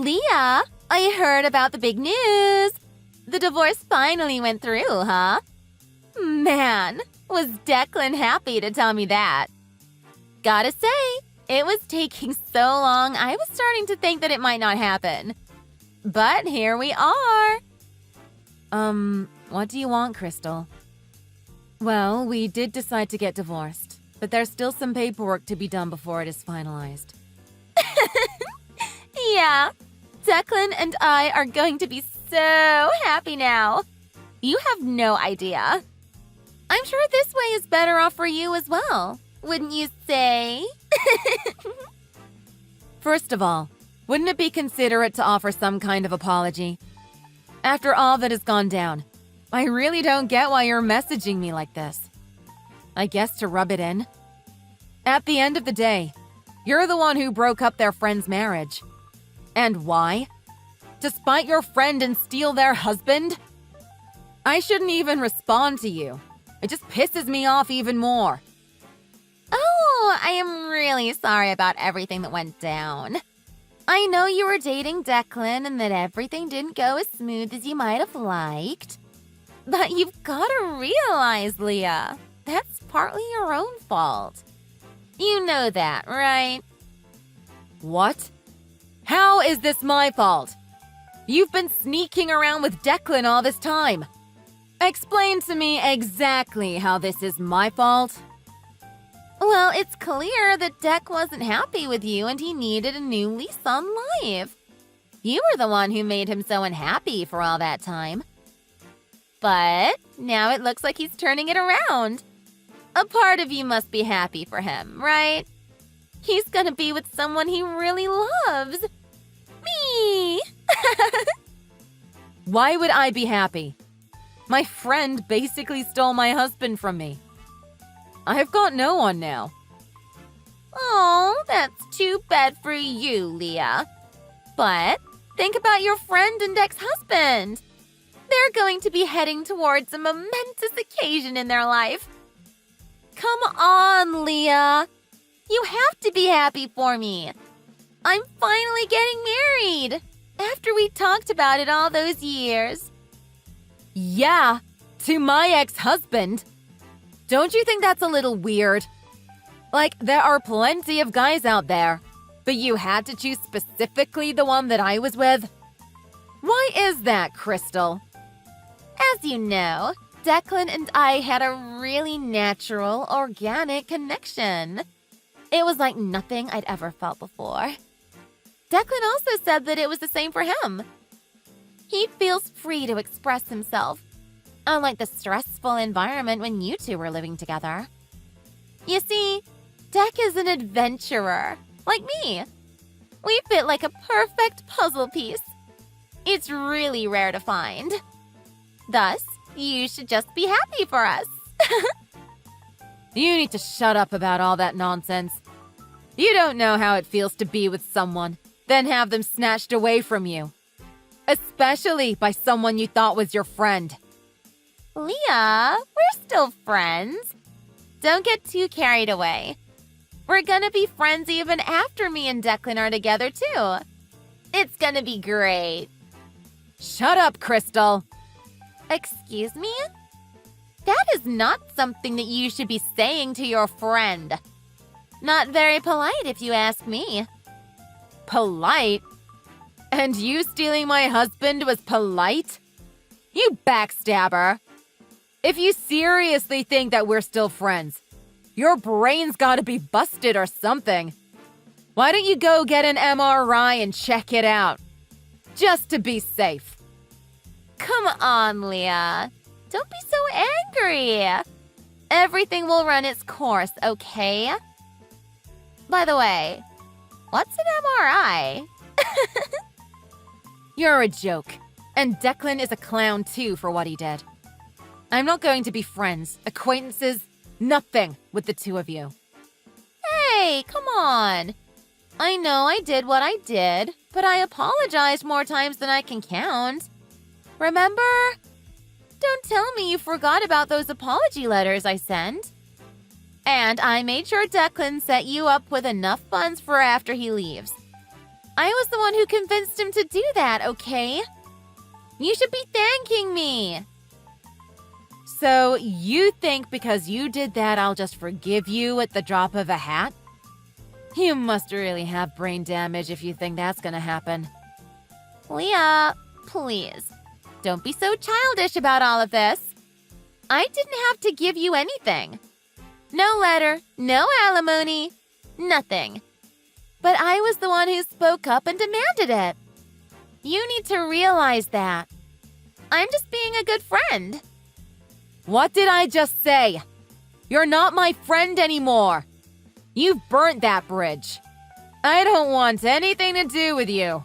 Leah, I heard about the big news. The divorce finally went through, huh? Man, was Declan happy to tell me that. Gotta say, it was taking so long, I was starting to think that it might not happen. But here we are. What do you want, Crystal? Well, we did decide to get divorced, but there's still some paperwork to be done before it is finalized. Yeah, Declan and I are going to be so happy now. You have no idea. I'm sure this way is better off for you as well, wouldn't you say? First of all, wouldn't it be considerate to offer some kind of apology? After all that has gone down, I really don't get why you're messaging me like this. I guess to rub it in. At the end of the day, you're the one who broke up their friend's marriage. And why? To spite your friend and steal their husband? I shouldn't even respond to you. It just pisses me off even more. Oh, I am really sorry about everything that went down. I know you were dating Declan and that everything didn't go as smooth as you might have liked. But you've got to realize, Leah, that's partly your own fault. You know that, right? What? How is this my fault? You've been sneaking around with Declan all this time. Explain to me exactly how this is my fault. Well, it's clear that Dec wasn't happy with you and he needed a new lease on life. You were the one who made him so unhappy for all that time. But now it looks like he's turning it around. A part of you must be happy for him, right? He's gonna be with someone he really loves. Me! Why would I be happy? My friend basically stole my husband from me. I've got no one now. Oh, that's too bad for you, Leah. But think about your friend and ex-husband. They're going to be heading towards a momentous occasion in their life. Come on, Leah. You have to be happy for me. I'm finally getting married after we talked about it all those years. Yeah, to my ex-husband. Don't you think that's a little weird? Like, there are plenty of guys out there, but you had to choose specifically the one that I was with? Why is that, Crystal? As you know, Declan and I had a really natural, organic connection. It was like nothing I'd ever felt before. Declan also said that it was the same for him. He feels free to express himself, unlike the stressful environment when you two were living together. You see, Dec is an adventurer, like me. We fit like a perfect puzzle piece. It's really rare to find. Thus, you should just be happy for us. You need to shut up about all that nonsense. You don't know how it feels to be with someone, then have them snatched away from you. Especially by someone you thought was your friend. Leah, we're still friends. Don't get too carried away. We're gonna be friends even after me and Declan are together, too. It's gonna be great. Shut up, Crystal. Excuse me? That is not something that you should be saying to your friend. Not very polite, if you ask me. Polite? And you stealing my husband was polite? You backstabber. If you seriously think that we're still friends, your brain's gotta be busted or something. Why don't you go get an MRI and check it out? Just to be safe. Come on, Leah. Don't be so angry. Everything will run its course, okay? By the way, what's an MRI? You're a joke. And Declan is a clown too for what he did. I'm not going to be friends, acquaintances, nothing with the two of you. Hey, come on. I know I did what I did, but I apologized more times than I can count. Remember? Don't tell me you forgot about those apology letters I sent. And I made sure Declan set you up with enough funds for after he leaves. I was the one who convinced him to do that, okay? You should be thanking me. So you think because you did that, I'll just forgive you at the drop of a hat? You must really have brain damage if you think that's gonna happen. Leah, please, don't be so childish about all of this. I didn't have to give you anything. No letter, no alimony, nothing. But I was the one who spoke up and demanded it. You need to realize that. I'm just being a good friend. What did I just say? You're not my friend anymore. You've burnt that bridge. I don't want anything to do with you.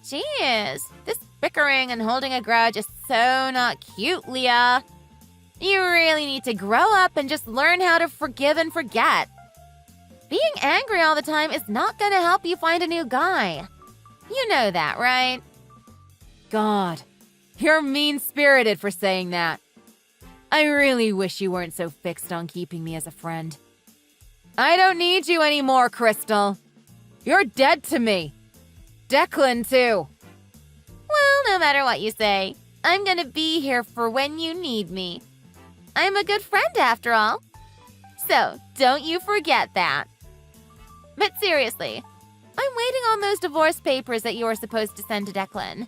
Jeez, this bickering and holding a grudge is so not cute, Leah. You really need to grow up and just learn how to forgive and forget. Being angry all the time is not going to help you find a new guy. You know that, right? God, you're mean-spirited for saying that. I really wish you weren't so fixed on keeping me as a friend. I don't need you anymore, Crystal. You're dead to me. Declan, too. Well, no matter what you say, I'm gonna be here for when you need me. I'm a good friend after all. So, don't you forget that. But seriously, I'm waiting on those divorce papers that you were supposed to send to Declan.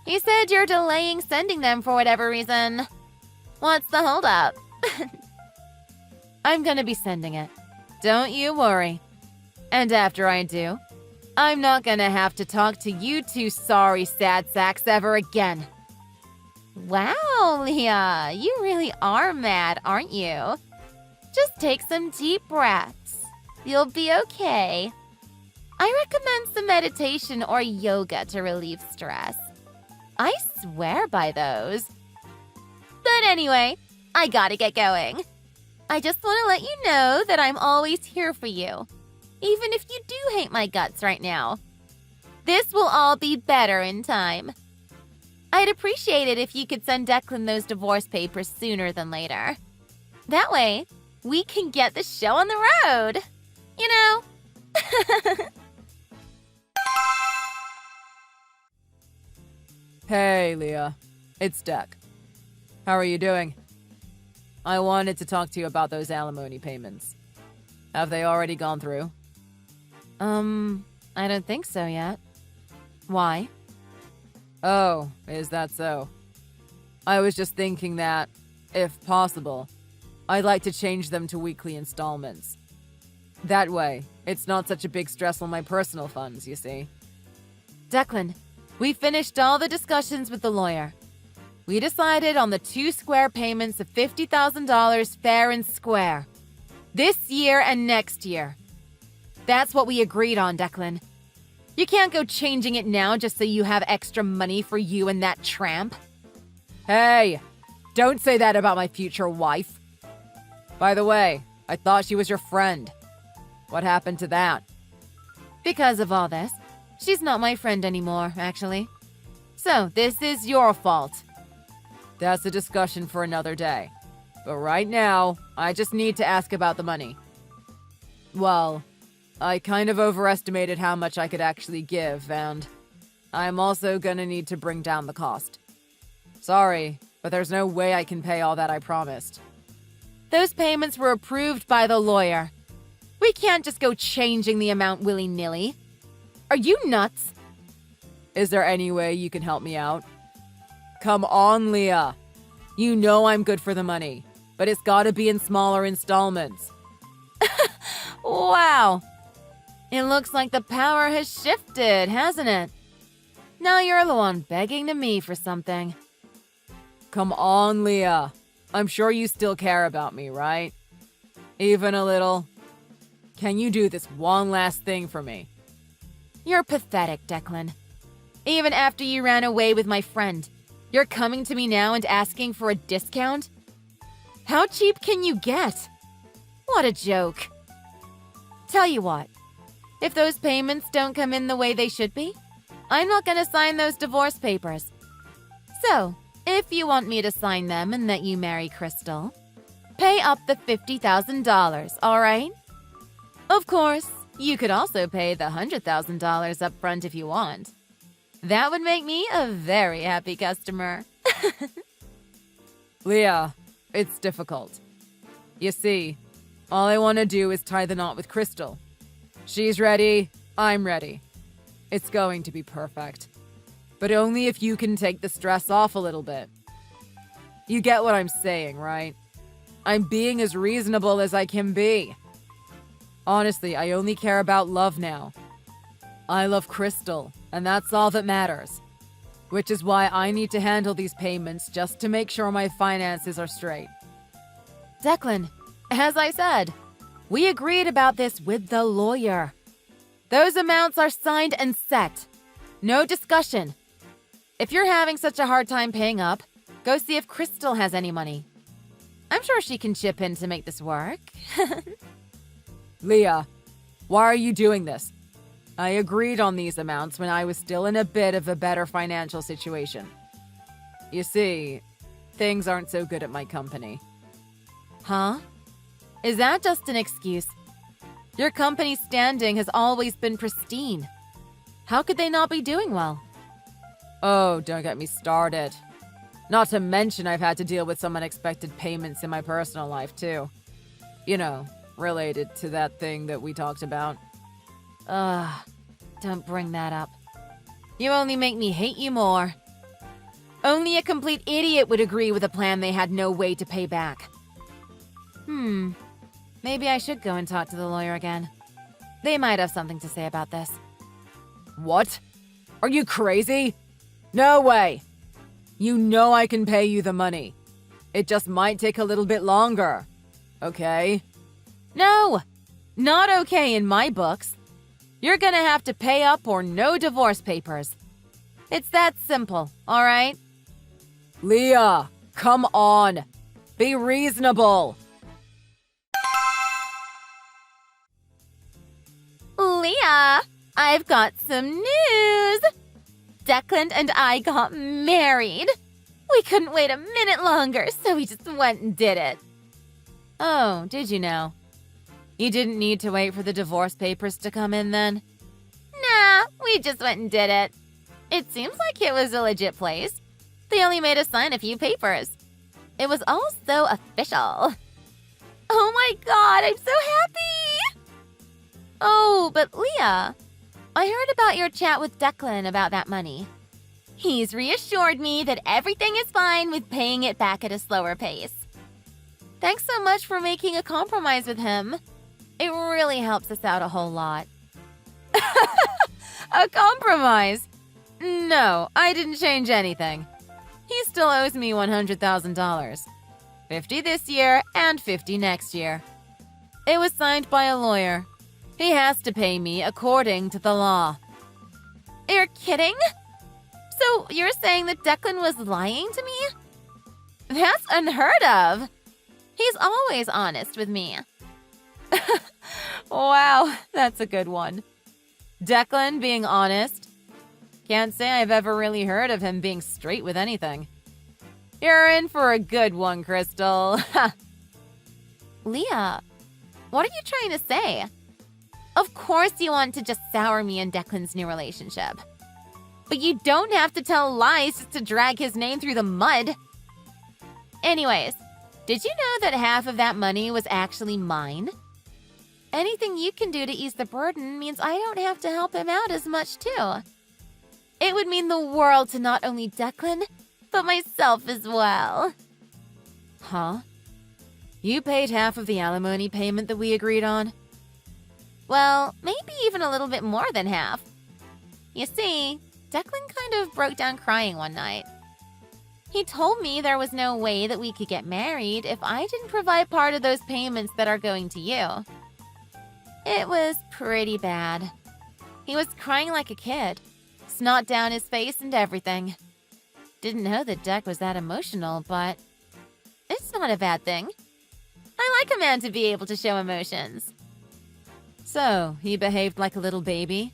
He said you're delaying sending them for whatever reason. What's the holdup? I'm gonna be sending it. Don't you worry. And after I do, I'm not gonna have to talk to you two sorry sad sacks ever again. Wow, Leah, you really are mad, aren't you? Just take some deep breaths. You'll be okay. I recommend some meditation or yoga to relieve stress. I swear by those. But anyway, I gotta get going. I just want to let you know that I'm always here for you, even if you do hate my guts right now. This will all be better in time. I'd appreciate it if you could send Declan those divorce papers sooner than later. That way, we can get the show on the road. You know? Hey, Leah. It's Dec. How are you doing? I wanted to talk to you about those alimony payments. Have they already gone through? I don't think so yet. Why? Oh, is that so? I was just thinking that, if possible, I'd like to change them to weekly installments. That way, it's not such a big stress on my personal funds, you see. Declan, we finished all the discussions with the lawyer. We decided on the 2 square payments of $50,000 fair and square. This year and next year. That's what we agreed on, Declan. You can't go changing it now just so you have extra money for you and that tramp. Hey, don't say that about my future wife. By the way, I thought she was your friend. What happened to that? Because of all this, she's not my friend anymore, actually. So, this is your fault. That's a discussion for another day. But right now, I just need to ask about the money. Well, I kind of overestimated how much I could actually give, and I'm also gonna need to bring down the cost. Sorry, but there's no way I can pay all that I promised. Those payments were approved by the lawyer. We can't just go changing the amount willy-nilly. Are you nuts? Is there any way you can help me out? Come on, Leah. You know I'm good for the money, but it's gotta be in smaller installments. Wow. It looks like the power has shifted, hasn't it? Now you're the one begging to me for something. Come on, Leah. I'm sure you still care about me, right? Even a little. Can you do this one last thing for me? You're pathetic, Declan. Even after you ran away with my friend, you're coming to me now and asking for a discount? How cheap can you get? What a joke. Tell you what, if those payments don't come in the way they should be, I'm not going to sign those divorce papers. So, if you want me to sign them and that you marry Crystal, pay up the $50,000, all right? Of course, You could also pay the $100,000 up front if you want. That would make me a very happy customer. Leah, it's difficult. You see, all I want to do is tie the knot with Crystal. She's ready, I'm ready. It's going to be perfect. But only if you can take the stress off a little bit. You get what I'm saying, right? I'm being as reasonable as I can be. Honestly, I only care about love now. I love Crystal, and that's all that matters. Which is why I need to handle these payments just to make sure my finances are straight. Declan, as I said, we agreed about this with the lawyer. Those amounts are signed and set. No discussion. If you're having such a hard time paying up, go see if Crystal has any money. I'm sure she can chip in to make this work. Leah, why are you doing this? I agreed on these amounts when I was still in a bit of a better financial situation. You see, things aren't so good at my company. Huh? Is that just an excuse? Your company's standing has always been pristine. How could they not be doing well? Oh, don't get me started. Not to mention I've had to deal with some unexpected payments in my personal life, too. You know, related to that thing that we talked about. Ugh, don't bring that up. You only make me hate you more. Only a complete idiot would agree with a plan they had no way to pay back. Maybe I should go and talk to the lawyer again. They might have something to say about this. What? Are you crazy? No way! You know I can pay you the money. It just might take a little bit longer. Okay? No! Not okay in my books. You're gonna have to pay up or no divorce papers. It's that simple, alright? Leah, come on. Be reasonable. Leah, I've got some news. Declan and I got married. We couldn't wait a minute longer, so we just went and did it. Oh, did you now? You didn't need to wait for the divorce papers to come in then? Nah, we just went and did it. It seems like it was a legit place. They only made us sign a few papers. It was all so official. Oh my god, I'm so happy! Oh, but Leah, I heard about your chat with Declan about that money. He's reassured me that everything is fine with paying it back at a slower pace. Thanks so much for making a compromise with him. It really helps us out a whole lot. A compromise? No, I didn't change anything. He still owes me $100,000. 50 this year and 50 next year. It was signed by a lawyer. He has to pay me according to the law. You're kidding? So you're saying that Declan was lying to me? That's unheard of. He's always honest with me. Wow, that's a good one. Declan being honest? Can't say I've ever really heard of him being straight with anything. You're in for a good one, Crystal. Leah, what are you trying to say? Of course you want to just sour me and Declan's new relationship. But you don't have to tell lies just to drag his name through the mud. Anyways, did you know that half of that money was actually mine? Anything you can do to ease the burden means I don't have to help him out as much too. It would mean the world to not only Declan, but myself as well. Huh? You paid half of the alimony payment that we agreed on? Well, maybe even a little bit more than half. You see, Declan kind of broke down crying one night. He told me there was no way that we could get married if I didn't provide part of those payments that are going to you. It was pretty bad. He was crying like a kid, snot down his face and everything. Didn't know that Deck was that emotional, but it's not a bad thing. I like a man to be able to show emotions. So, he behaved like a little baby?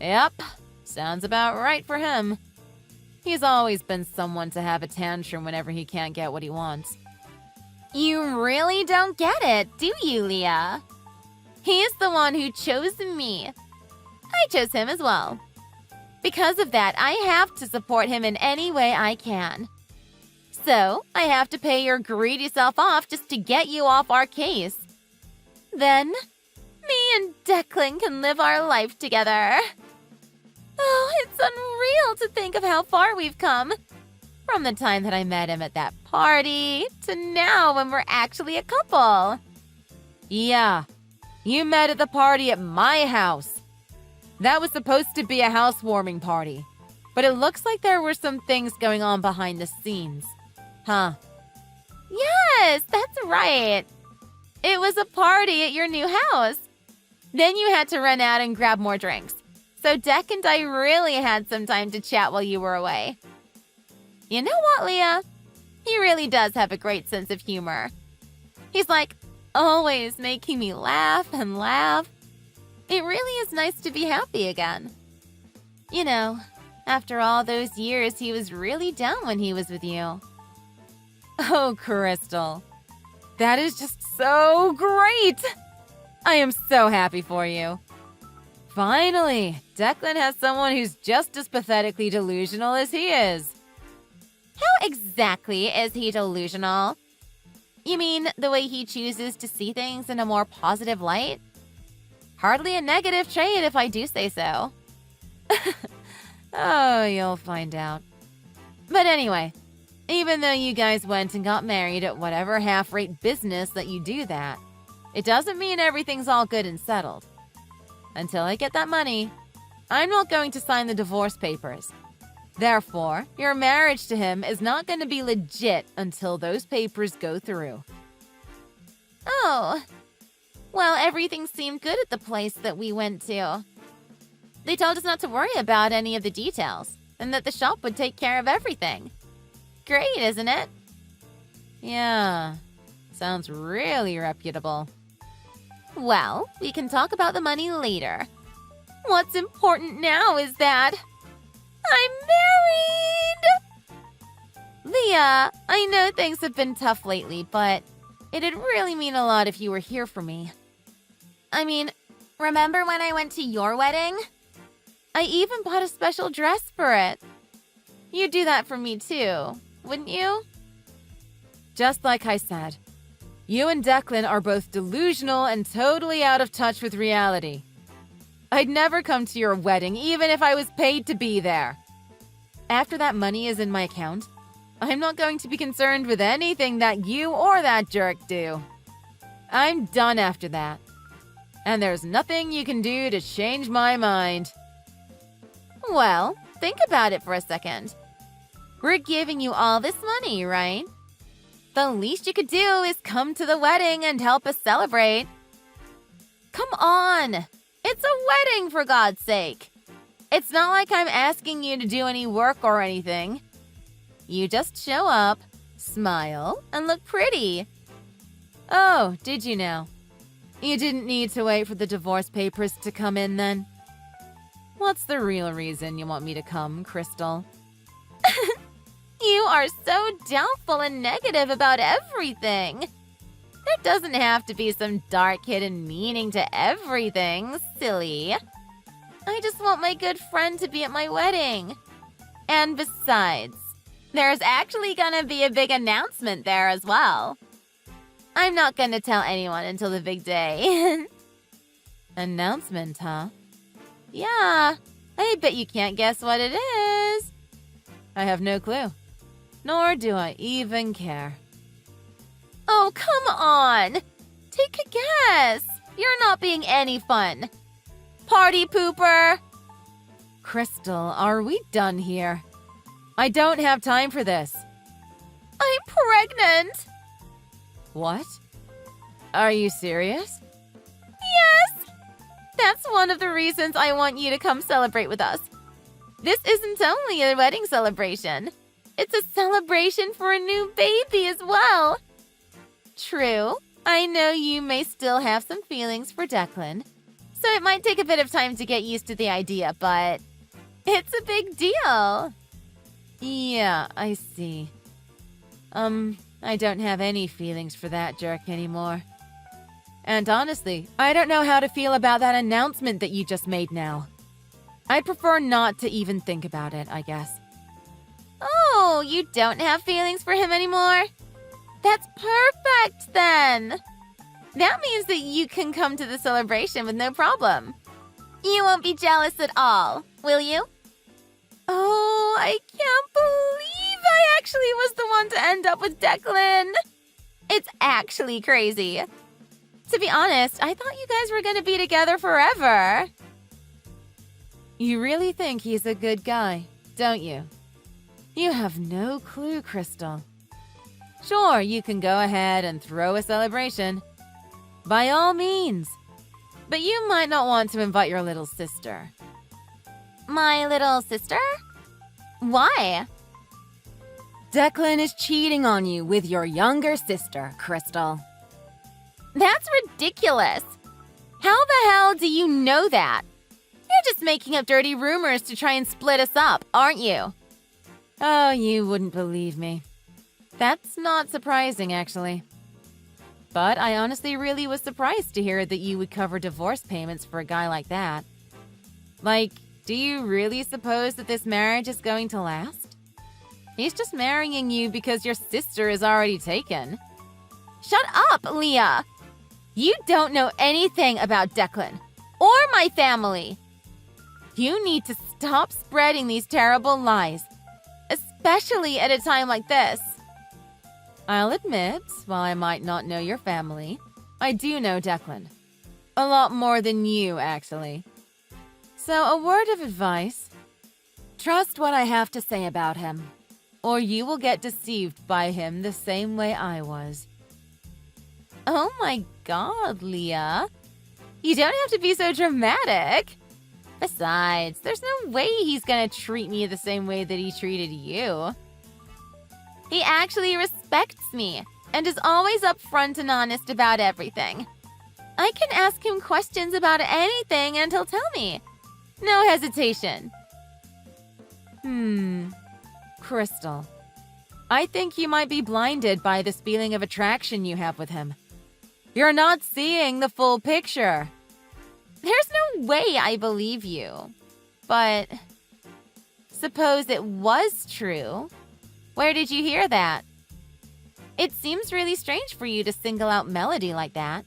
Yep, sounds about right for him. He's always been someone to have a tantrum whenever he can't get what he wants. You really don't get it, do you, Leah? He's the one who chose me. I chose him as well. Because of that, I have to support him in any way I can. So, I have to pay your greedy self off just to get you off our case. Then, me and Declan can live our life together. Oh, it's unreal to think of how far we've come. From the time that I met him at that party to now when we're actually a couple. Yeah, you met at the party at my house. That was supposed to be a housewarming party, but it looks like there were some things going on behind the scenes. Huh? Yes, that's right. It was a party at your new house. Then you had to run out and grab more drinks. So Deck and I really had some time to chat while you were away. You know what, Leah? He really does have a great sense of humor. He's like always making me laugh and laugh. It really is nice to be happy again. You know, after all those years, he was really down when he was with you. Oh, Crystal. That is just so great! I am so happy for you. Finally, Declan has someone who's just as pathetically delusional as he is. How exactly is he delusional? You mean the way he chooses to see things in a more positive light? Hardly a negative trait if I do say so. Oh, you'll find out. But anyway, even though you guys went and got married at whatever half-rate business that you do that, it doesn't mean everything's all good and settled. Until I get that money, I'm not going to sign the divorce papers. Therefore, your marriage to him is not going to be legit until those papers go through. Oh, well, everything seemed good at the place that we went to. They told us not to worry about any of the details, and that the shop would take care of everything. Great, isn't it? Yeah, sounds really reputable. Well, we can talk about the money later. What's important now is that I'm married! Leah, I know things have been tough lately, but it'd really mean a lot if you were here for me. I mean, remember when I went to your wedding? I even bought a special dress for it. You'd do that for me too, wouldn't you? Just like I said, you and Declan are both delusional and totally out of touch with reality. I'd never come to your wedding even if I was paid to be there. After that money is in my account, I'm not going to be concerned with anything that you or that jerk do. I'm done after that. And there's nothing you can do to change my mind. Well, think about it for a second. We're giving you all this money, right? The least you could do is come to the wedding and help us celebrate. Come on! It's a wedding, for God's sake! It's not like I'm asking you to do any work or anything. You just show up, smile, and look pretty. Oh, did you now? You didn't need to wait for the divorce papers to come in then? What's the real reason you want me to come, Crystal? You are so doubtful and negative about everything. There doesn't have to be some dark hidden meaning to everything, silly. I just want my good friend to be at my wedding. And besides, there's actually gonna be a big announcement there as well. I'm not gonna tell anyone until the big day. Announcement, huh? Yeah, I bet you can't guess what it is. I have no clue. Nor do I even care. Oh, come on! Take a guess! You're not being any fun. Party pooper! Crystal, are we done here? I don't have time for this. I'm pregnant! What? Are you serious? Yes! That's one of the reasons I want you to come celebrate with us. This isn't only a wedding celebration. It's a celebration for a new baby as well. True, I know you may still have some feelings for Declan, so it might take a bit of time to get used to the idea, but it's a big deal. Yeah, I see. I don't have any feelings for that jerk anymore. And honestly, I don't know how to feel about that announcement that you just made now. I'd prefer not to even think about it, I guess. Oh, you don't have feelings for him anymore? That's perfect, then! That means that you can come to the celebration with no problem. You won't be jealous at all, will you? Oh, I can't believe I actually was the one to end up with Declan! It's actually crazy. To be honest, I thought you guys were gonna be together forever. You really think he's a good guy, don't you? You have no clue, Crystal. Sure, you can go ahead and throw a celebration. By all means. But you might not want to invite your little sister. My little sister? Why? Declan is cheating on you with your younger sister, Crystal. That's ridiculous. How the hell do you know that? You're just making up dirty rumors to try and split us up, aren't you? Oh, you wouldn't believe me. That's not surprising, actually. But I honestly really was surprised to hear that you would cover divorce payments for a guy like that. Like, do you really suppose that this marriage is going to last? He's just marrying you because your sister is already taken. Shut up, Leah! You don't know anything about Declan or my family. You need to stop spreading these terrible lies, especially at a time like this. I'll admit, while I might not know your family, I do know Declan. A lot more than you, actually. So a word of advice. Trust what I have to say about him, or you will get deceived by him the same way I was. Oh my god, Leah. You don't have to be so dramatic. Besides, there's no way he's gonna treat me the same way that he treated you. He actually respects me and is always upfront and honest about everything. I can ask him questions about anything and he'll tell me. No hesitation. Crystal. I think you might be blinded by this feeling of attraction you have with him. You're not seeing the full picture. There's no way I believe you. But suppose it was true. Where did you hear that? It seems really strange for you to single out Melody like that.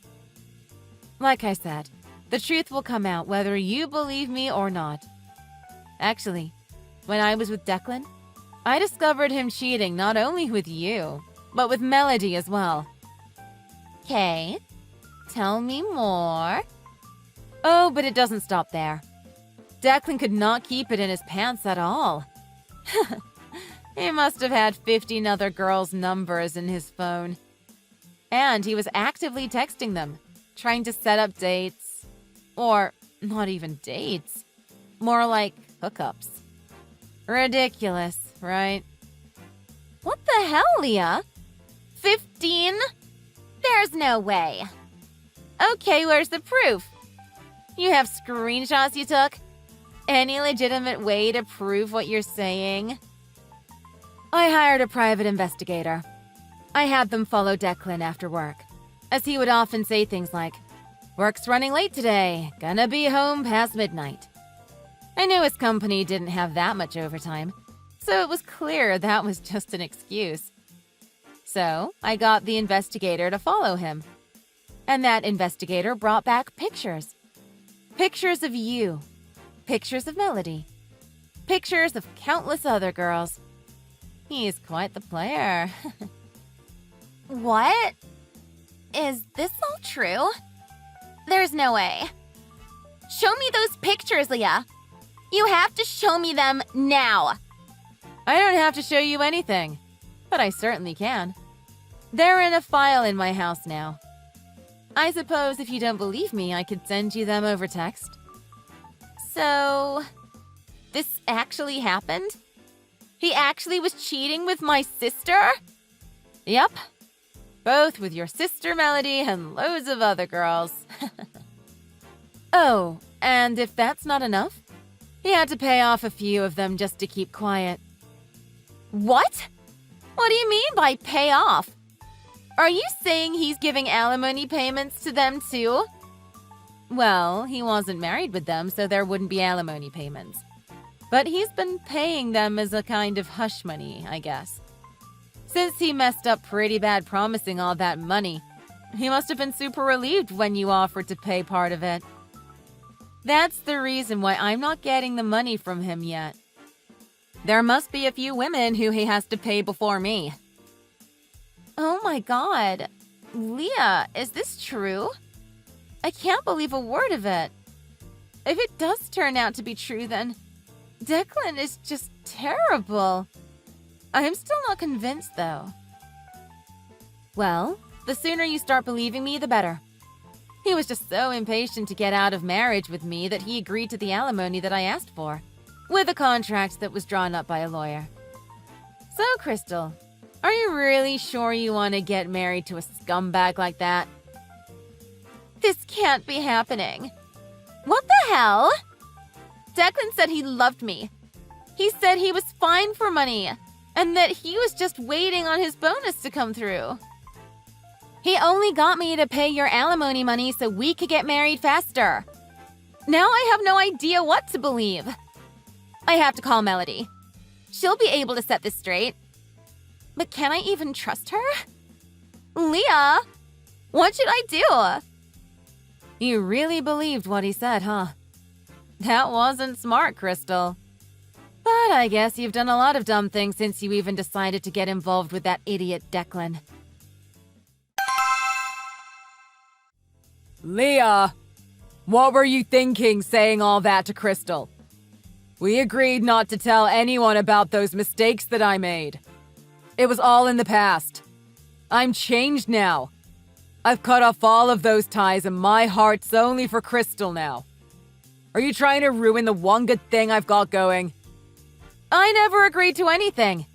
Like I said, the truth will come out whether you believe me or not. Actually, when I was with Declan, I discovered him cheating not only with you, but with Melody as well. Okay, tell me more. Oh, but it doesn't stop there. Declan could not keep it in his pants at all. He must have had 15 other girls' numbers in his phone. And he was actively texting them, trying to set up dates. Or not even dates. More like hookups. Ridiculous, right? What the hell, Leah? 15? There's no way. Okay, where's the proof? You have screenshots you took? Any legitimate way to prove what you're saying? I hired a private investigator. I had them follow Declan after work, as he would often say things like, "Work's running late today, gonna be home past midnight." I knew his company didn't have that much overtime, so it was clear that was just an excuse. So I got the investigator to follow him. And that investigator brought back pictures. Pictures of you. Pictures of Melody. Pictures of countless other girls. He's quite the player. What? Is this all true? There's no way. Show me those pictures, Leah. You have to show me them now. I don't have to show you anything, but I certainly can. They're in a file in my house now. I suppose if you don't believe me, I could send you them over text. So, this actually happened? He actually was cheating with my sister? Yep. Both with your sister Melody and loads of other girls. Oh, and if that's not enough, he had to pay off a few of them just to keep quiet. What? What do you mean by pay off? Are you saying he's giving alimony payments to them too? Well, he wasn't married with them, so there wouldn't be alimony payments. But he's been paying them as a kind of hush money, I guess. Since he messed up pretty bad promising all that money, he must have been super relieved when you offered to pay part of it. That's the reason why I'm not getting the money from him yet. There must be a few women who he has to pay before me. Oh my god. Leah, is this true? I can't believe a word of it. If it does turn out to be true, then Declan is just terrible. I'm still not convinced, though. Well, the sooner you start believing me, the better. He was just so impatient to get out of marriage with me that he agreed to the alimony that I asked for, with a contract that was drawn up by a lawyer. So, Crystal, are you really sure you want to get married to a scumbag like that? This can't be happening. What the hell? Declan said he loved me. He said he was fine for money, and that he was just waiting on his bonus to come through. He only got me to pay your alimony money so we could get married faster. Now I have no idea what to believe. I have to call Melody. She'll be able to set this straight. But can I even trust her? Leah, what should I do? You really believed what he said, huh? That wasn't smart, Crystal. But I guess you've done a lot of dumb things since you even decided to get involved with that idiot Declan. Leah, what were you thinking saying all that to Crystal? We agreed not to tell anyone about those mistakes that I made. It was all in the past. I'm changed now. I've cut off all of those ties and my heart's only for Crystal now. Are you trying to ruin the one good thing I've got going? I never agreed to anything.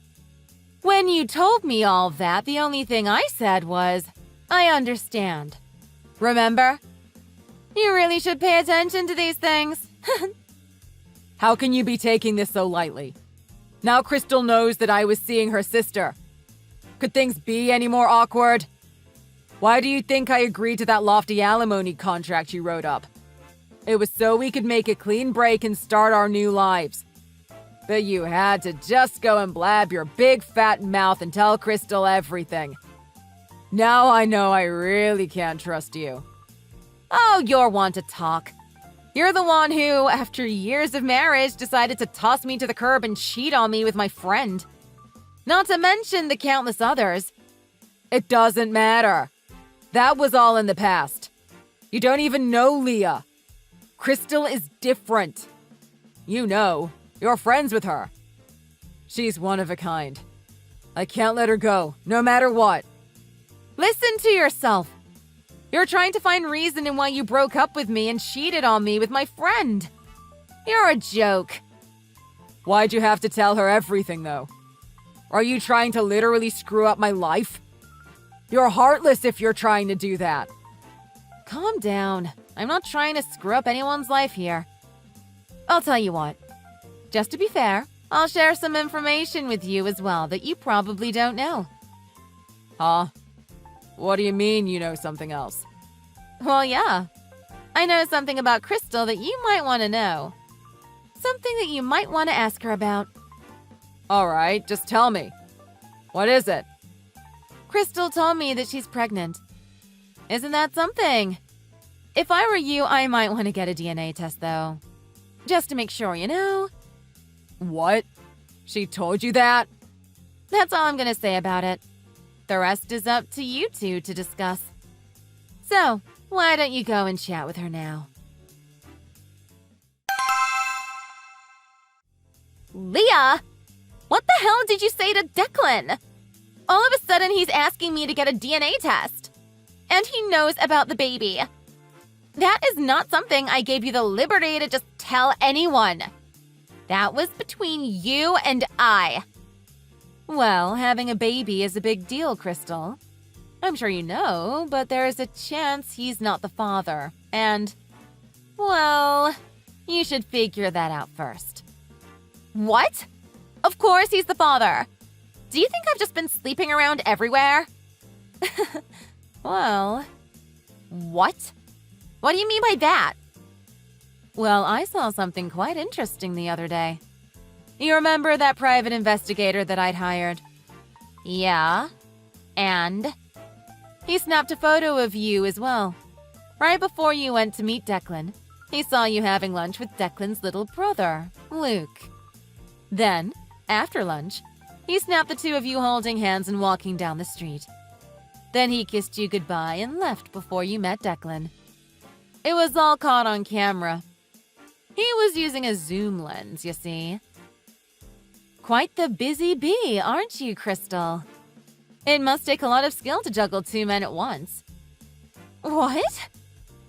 When you told me all that, the only thing I said was, I understand. Remember? You really should pay attention to these things. How can you be taking this so lightly? Now Crystal knows that I was seeing her sister. Could things be any more awkward? Why do you think I agreed to that lofty alimony contract you wrote up? It was so we could make a clean break and start our new lives. But you had to just go and blab your big fat mouth and tell Crystal everything. Now I know I really can't trust you. Oh, you're one to talk. You're the one who, after years of marriage, decided to toss me to the curb and cheat on me with my friend. Not to mention the countless others. It doesn't matter. That was all in the past. You don't even know Leah. Crystal is different. You know, you're friends with her. She's one of a kind. I can't let her go, no matter what. Listen to yourself. You're trying to find reason in why you broke up with me and cheated on me with my friend. You're a joke. Why'd you have to tell her everything, though? Are you trying to literally screw up my life? You're heartless if you're trying to do that. Calm down. I'm not trying to screw up anyone's life here. I'll tell you what. Just to be fair, I'll share some information with you as well that you probably don't know. Huh? What do you mean you know something else? Well, yeah. I know something about Crystal that you might want to know. Something that you might want to ask her about. All right, just tell me. What is it? Crystal told me that she's pregnant. Isn't that something? If I were you, I might want to get a DNA test, though. Just to make sure, you know? What? She told you that? That's all I'm going to say about it. The rest is up to you two to discuss. So, why don't you go and chat with her now? Leah! What the hell did you say to Declan? All of a sudden, he's asking me to get a DNA test. And he knows about the baby. That is not something I gave you the liberty to just tell anyone. That was between you and I. Well, having a baby is a big deal, Crystal. I'm sure you know, but there's a chance he's not the father. And, well, you should figure that out first. What? Of course he's the father. Do you think I've just been sleeping around everywhere? Well, what? What do you mean by that? Well, I saw something quite interesting the other day. You remember that private investigator that I'd hired? Yeah. And? He snapped a photo of you as well. Right before you went to meet Declan, he saw you having lunch with Declan's little brother, Luke. Then, after lunch, he snapped the two of you holding hands and walking down the street. Then he kissed you goodbye and left before you met Declan. It was all caught on camera. He was using a zoom lens, you see. Quite the busy bee, aren't you, Crystal? It must take a lot of skill to juggle two men at once. What?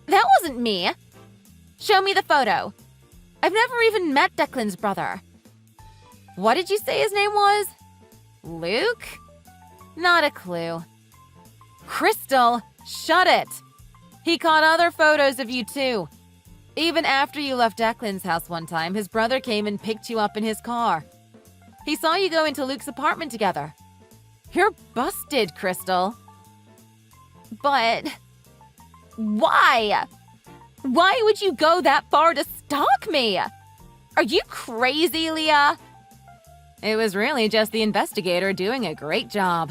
That wasn't me. Show me the photo. I've never even met Declan's brother. What did you say his name was? Luke? Not a clue. Crystal, shut it! He caught other photos of you too. Even after you left Declan's house one time, his brother came and picked you up in his car. He saw you go into Luke's apartment together. You're busted, Crystal. But why? Why would you go that far to stalk me? Are you crazy, Leah? It was really just the investigator doing a great job.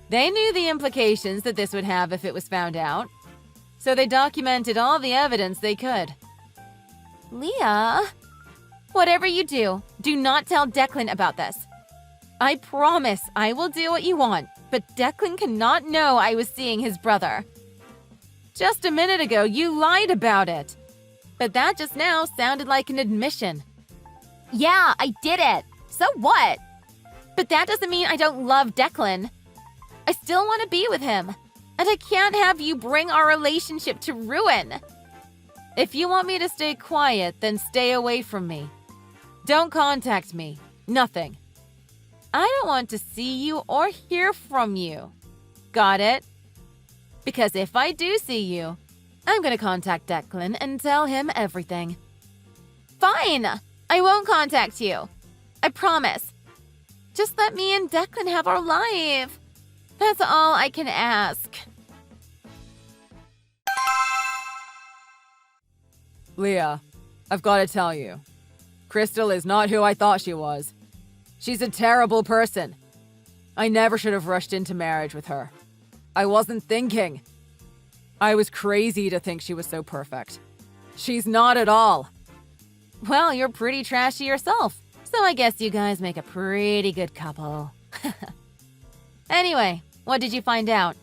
They knew the implications that this would have if it was found out, so they documented all the evidence they could. Leah, whatever you do, do not tell Declan about this. I promise I will do what you want, but Declan cannot know I was seeing his brother. Just a minute ago, you lied about it. But that just now sounded like an admission. Yeah, I did it. So what? But that doesn't mean I don't love Declan. I still want to be with him. And I can't have you bring our relationship to ruin. If you want me to stay quiet, then stay away from me. Don't contact me. Nothing. I don't want to see you or hear from you. Got it? Because if I do see you, I'm going to contact Declan and tell him everything. Fine! I won't contact you. I promise. Just let me and Declan have our life. That's all I can ask. Leah, I've got to tell you. Crystal is not who I thought she was. She's a terrible person. I never should have rushed into marriage with her. I wasn't thinking. I was crazy to think she was so perfect. She's not at all. Well, you're pretty trashy yourself, so I guess you guys make a pretty good couple. Anyway, what did you find out?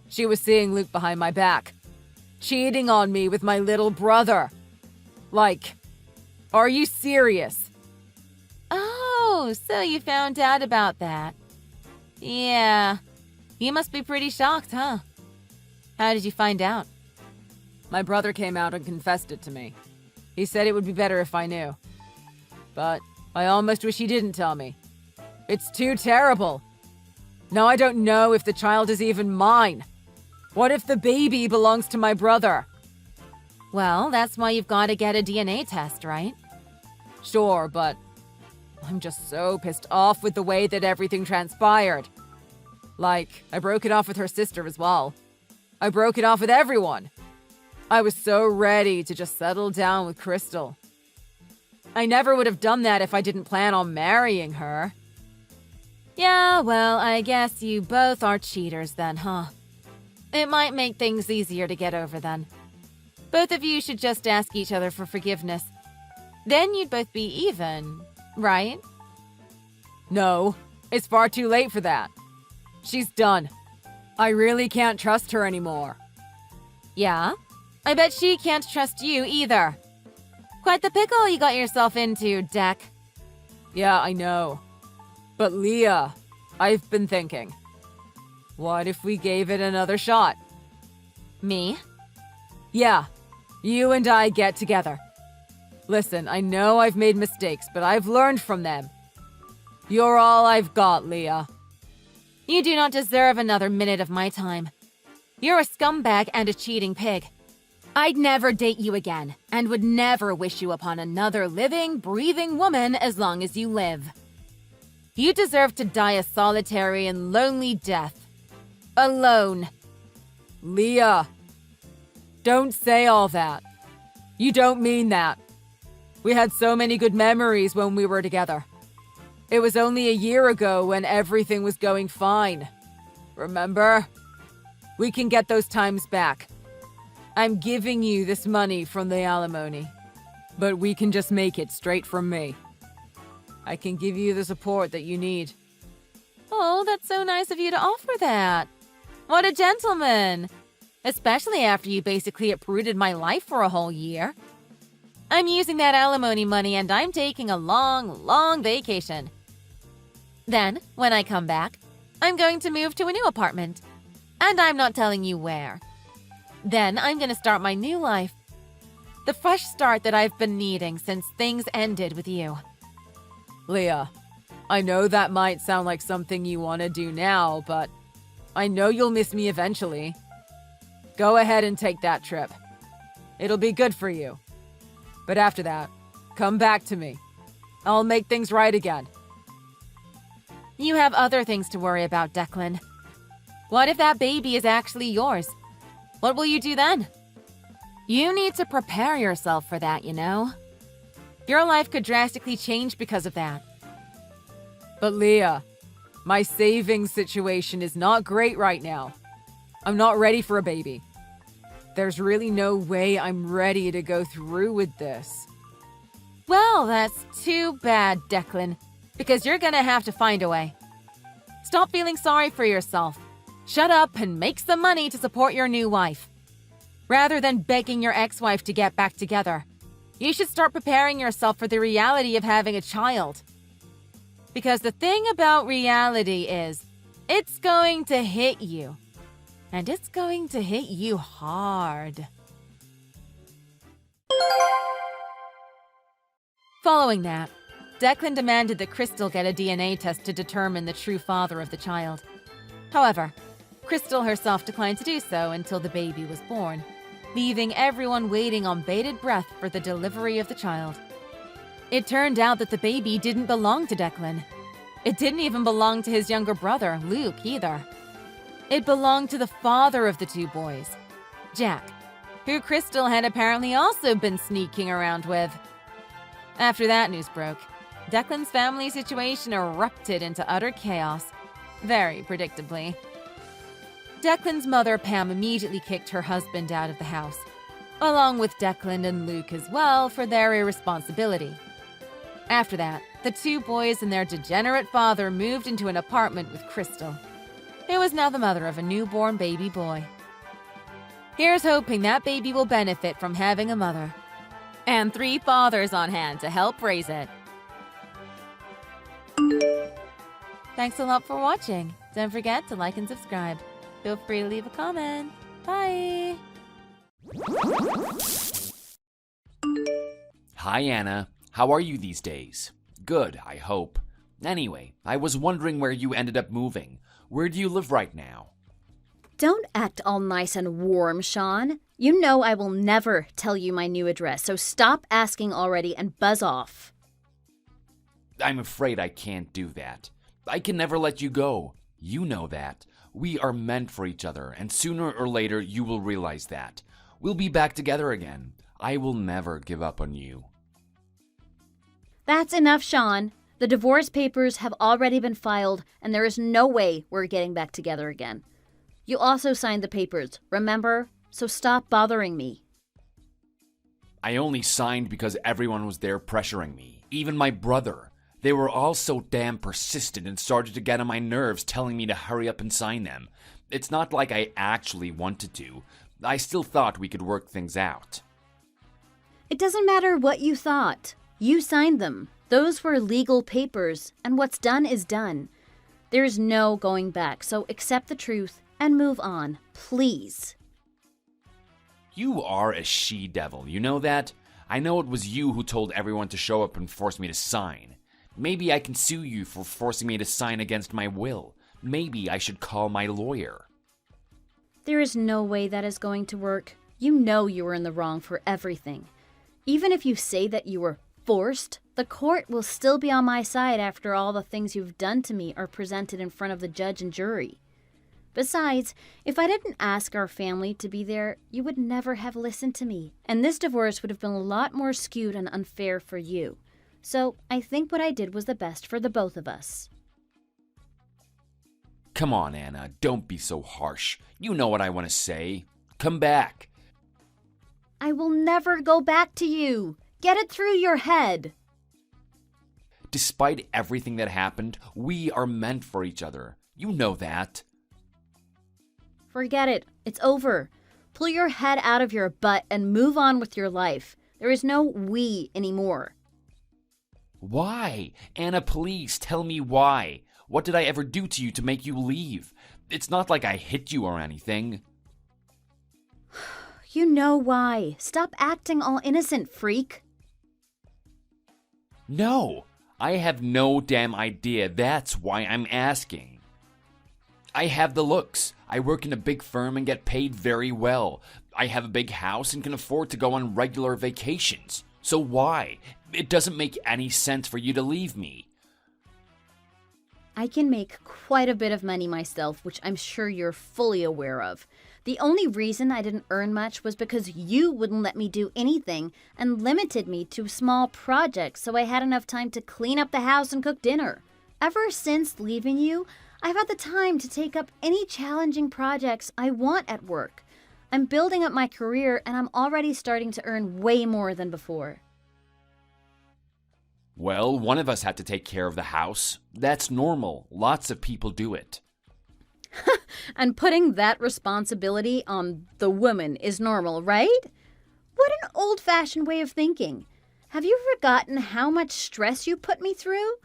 She was seeing Luke behind my back, cheating on me with my little brother. Like, are you serious? Oh, so you found out about that. Yeah, you must be pretty shocked, huh? How did you find out? My brother came out and confessed it to me. He said it would be better if I knew. But I almost wish he didn't tell me. It's too terrible. Now I don't know if the child is even mine. What if the baby belongs to my brother? Well, that's why you've got to get a DNA test, right? Sure, but I'm just so pissed off with the way that everything transpired. Like, I broke it off with her sister as well. I broke it off with everyone. I was so ready to just settle down with Crystal. I never would have done that if I didn't plan on marrying her. Yeah, well, I guess you both are cheaters then, huh? It might make things easier to get over then. Both of you should just ask each other for forgiveness. Then you'd both be even, right? No, it's far too late for that. She's done. I really can't trust her anymore. Yeah? I bet she can't trust you either. Quite the pickle you got yourself into, Deck. Yeah, I know. But Leah, I've been thinking. What if we gave it another shot? Me? Yeah, you and I get together. Listen, I know I've made mistakes, but I've learned from them. You're all I've got, Leah. You do not deserve another minute of my time. You're a scumbag and a cheating pig. I'd never date you again, and would never wish you upon another living, breathing woman as long as you live. You deserve to die a solitary and lonely death. alone. Leah, don't say all that. You don't mean that. We had so many good memories when we were together. It was only a year ago when everything was going fine. Remember? We can get those times back. I'm giving you this money from the alimony, but we can just make it straight from me. I can give you the support that you need. Oh, that's so nice of you to offer that. What a gentleman. Especially after you basically uprooted my life for a whole year. I'm using that alimony money and I'm taking a long, long vacation. Then, when I come back, I'm going to move to a new apartment. And I'm not telling you where. Then I'm going to start my new life. The fresh start that I've been needing since things ended with you. Leah, I know that might sound like something you want to do now, but I know you'll miss me eventually. Go ahead and take that trip. It'll be good for you. But after that, come back to me. I'll make things right again. You have other things to worry about, Declan. What if that baby is actually yours? What will you do then? You need to prepare yourself for that, you know? Your life could drastically change because of that. But Leah, my savings situation is not great right now. I'm not ready for a baby. There's really no way I'm ready to go through with this. Well, that's too bad, Declan, because you're gonna have to find a way. Stop feeling sorry for yourself. Shut up and make some money to support your new wife. Rather than begging your ex-wife to get back together, you should start preparing yourself for the reality of having a child. Because the thing about reality is, it's going to hit you. And it's going to hit you hard. Following that, Declan demanded that Crystal get a DNA test to determine the true father of the child. However, Crystal herself declined to do so until the baby was born, leaving everyone waiting on bated breath for the delivery of the child. It turned out that the baby didn't belong to Declan. It didn't even belong to his younger brother, Luke, either. It belonged to the father of the two boys, Jack, who Crystal had apparently also been sneaking around with. After that news broke, Declan's family situation erupted into utter chaos, very predictably. Declan's mother, Pam, immediately kicked her husband out of the house, along with Declan and Luke as well for their irresponsibility. After that, the two boys and their degenerate father moved into an apartment with Crystal, who is now the mother of a newborn baby boy. Here's hoping that baby will benefit from having a mother, and 3 fathers on hand to help raise it. Thanks a lot for watching. Don't forget to like and subscribe. Feel free to leave a comment. Bye! Hi, Anna. How are you these days? Good, I hope. Anyway, I was wondering where you ended up moving. Where do you live right now? Don't act all nice and warm, Sean. You know I will never tell you my new address, so stop asking already and buzz off. I'm afraid I can't do that. I can never let you go. You know that. We are meant for each other, and sooner or later you will realize that. We'll be back together again. I will never give up on you. That's enough, Sean. The divorce papers have already been filed, and there is no way we're getting back together again. You also signed the papers, remember? So stop bothering me. I only signed because everyone was there pressuring me. Even my brother. They were all so damn persistent and started to get on my nerves telling me to hurry up and sign them. It's not like I actually wanted to. I still thought we could work things out. It doesn't matter what you thought. You signed them. Those were legal papers, and what's done is done. There's no going back, so accept the truth and move on, please. You are a she-devil, you know that? I know it was you who told everyone to show up and force me to sign. Maybe I can sue you for forcing me to sign against my will. Maybe I should call my lawyer. There is no way that is going to work. You know you were in the wrong for everything. Even if you say that you were forced, the court will still be on my side after all the things you've done to me are presented in front of the judge and jury. Besides, if I didn't ask our family to be there, you would never have listened to me. And this divorce would have been a lot more skewed and unfair for you. So I think what I did was the best for the both of us. Come on, Anna, don't be so harsh. You know what I want to say. Come back. I will never go back to you. Get it through your head. Despite everything that happened, we are meant for each other. You know that. Forget it. It's over. Pull your head out of your butt and move on with your life. There is no we anymore. Why? Anna, please tell me why. What did I ever do to you to make you leave? It's not like I hit you or anything. You know why. Stop acting all innocent, freak. No, I have no damn idea. That's why I'm asking. I have the looks. I work in a big firm and get paid very well. I have a big house and can afford to go on regular vacations. So why? It doesn't make any sense for you to leave me. I can make quite a bit of money myself, which I'm sure you're fully aware of. The only reason I didn't earn much was because you wouldn't let me do anything and limited me to small projects so I had enough time to clean up the house and cook dinner. Ever since leaving you, I've had the time to take up any challenging projects I want at work. I'm building up my career and I'm already starting to earn way more than before. Well, one of us had to take care of the house. That's normal. Lots of people do it. And putting that responsibility on the woman is normal, right? What an old-fashioned way of thinking. Have you forgotten how much stress you put me through?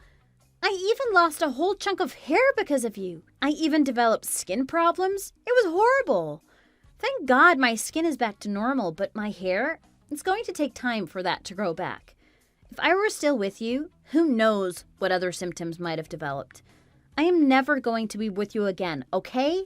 I even lost a whole chunk of hair because of you. I even developed skin problems. It was horrible. Thank God my skin is back to normal, but my hair, it's going to take time for that to grow back. If I were still with you, who knows what other symptoms might have developed. I am never going to be with you again, okay?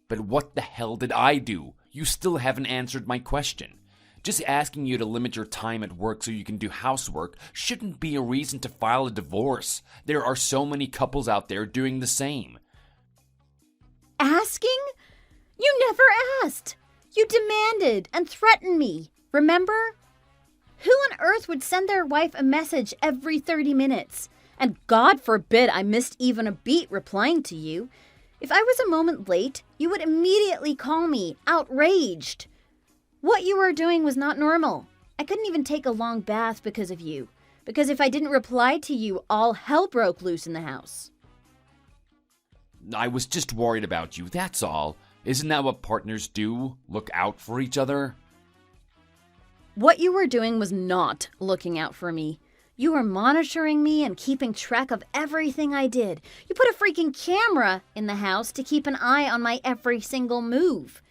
But what the hell did I do? You still haven't answered my question. Just asking you to limit your time at work so you can do housework shouldn't be a reason to file a divorce. There are so many couples out there doing the same. Asking? You never asked. You demanded and threatened me, remember? Who on earth would send their wife a message every 30 minutes? And God forbid I missed even a beat replying to you. If I was a moment late, you would immediately call me, outraged. What you were doing was not normal. I couldn't even take a long bath because of you. Because if I didn't reply to you, all hell broke loose in the house. I was just worried about you, that's all. Isn't that what partners do? Look out for each other? What you were doing was not looking out for me. You were monitoring me and keeping track of everything I did. You put a freaking camera in the house to keep an eye on my every single move.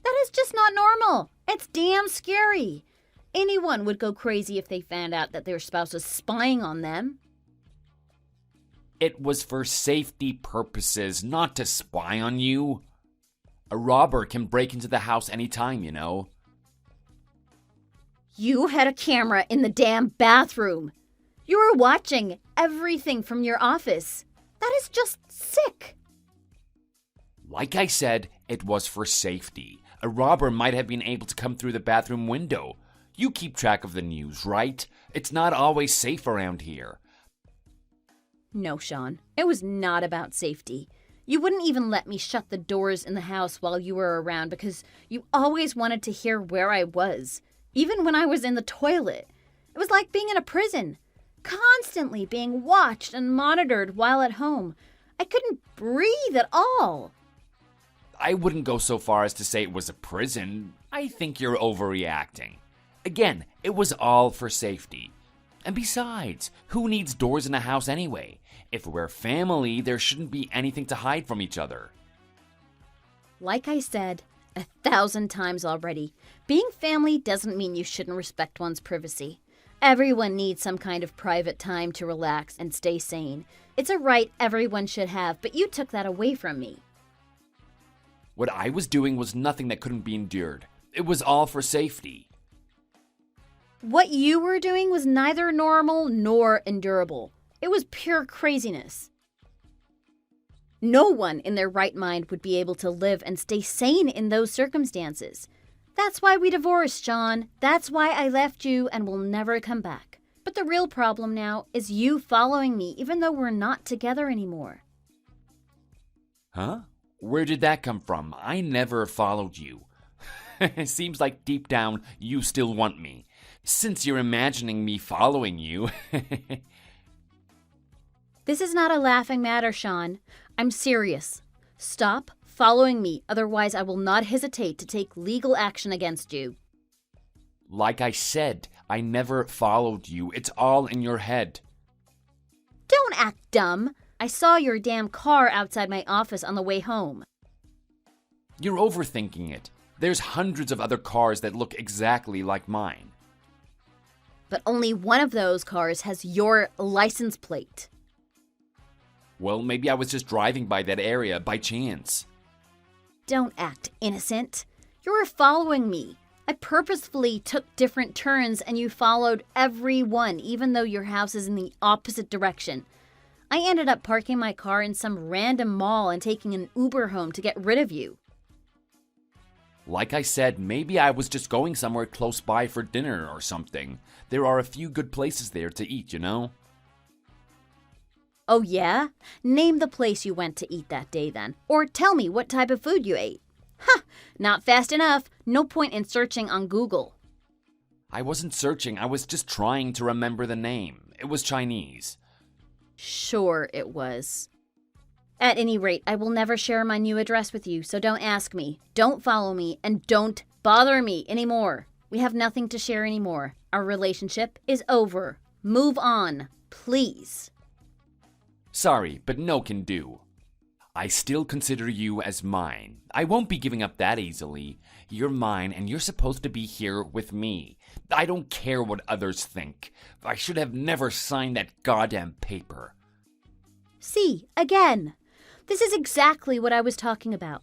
That is just not normal. It's damn scary. Anyone would go crazy if they found out that their spouse was spying on them. It was for safety purposes, not to spy on you. A robber can break into the house anytime, you know. You had a camera in the damn bathroom. You were watching everything from your office. That is just sick. Like I said, it was for safety. A robber might have been able to come through the bathroom window. You keep track of the news, right? It's not always safe around here. No, Sean. It was not about safety. You wouldn't even let me shut the doors in the house while you were around because you always wanted to hear where I was, even when I was in the toilet. It was like being in a prison, constantly being watched and monitored while at home. I couldn't breathe at all. I wouldn't go so far as to say it was a prison. I think you're overreacting. Again, it was all for safety. And besides, who needs doors in a house anyway? If we're family, there shouldn't be anything to hide from each other. Like I said 1,000 times already, being family doesn't mean you shouldn't respect one's privacy. Everyone needs some kind of private time to relax and stay sane. It's a right everyone should have, but you took that away from me. What I was doing was nothing that couldn't be endured. It was all for safety. What you were doing was neither normal nor endurable. It was pure craziness. No one in their right mind would be able to live and stay sane in those circumstances. That's why we divorced, John. That's why I left you and will never come back. But the real problem now is you following me even though we're not together anymore. Huh? Where did that come from? I never followed you. It seems like deep down you still want me. Since you're imagining me following you. This is not a laughing matter, Sean. I'm serious. Stop following me, otherwise I will not hesitate to take legal action against you. Like I said, I never followed you. It's all in your head. Don't act dumb. I saw your damn car outside my office on the way home. You're overthinking it. There's hundreds of other cars that look exactly like mine. But only one of those cars has your license plate. Well, maybe I was just driving by that area by chance. Don't act innocent. You were following me. I purposefully took different turns and you followed every one, even though your house is in the opposite direction. I ended up parking my car in some random mall and taking an Uber home to get rid of you. Like I said, maybe I was just going somewhere close by for dinner or something. There are a few good places there to eat, you know? Oh yeah? Name the place you went to eat that day then. Or tell me what type of food you ate. Ha! Not fast enough. No point in searching on Google. I wasn't searching. I was just trying to remember the name. It was Chinese. Sure it was. At any rate, I will never share my new address with you, so don't ask me, don't follow me, and don't bother me anymore. We have nothing to share anymore. Our relationship is over. Move on, please. Sorry, but no can do. I still consider you as mine. I won't be giving up that easily. You're mine, and you're supposed to be here with me. I don't care what others think. I should have never signed that goddamn paper. See, again. This is exactly what I was talking about.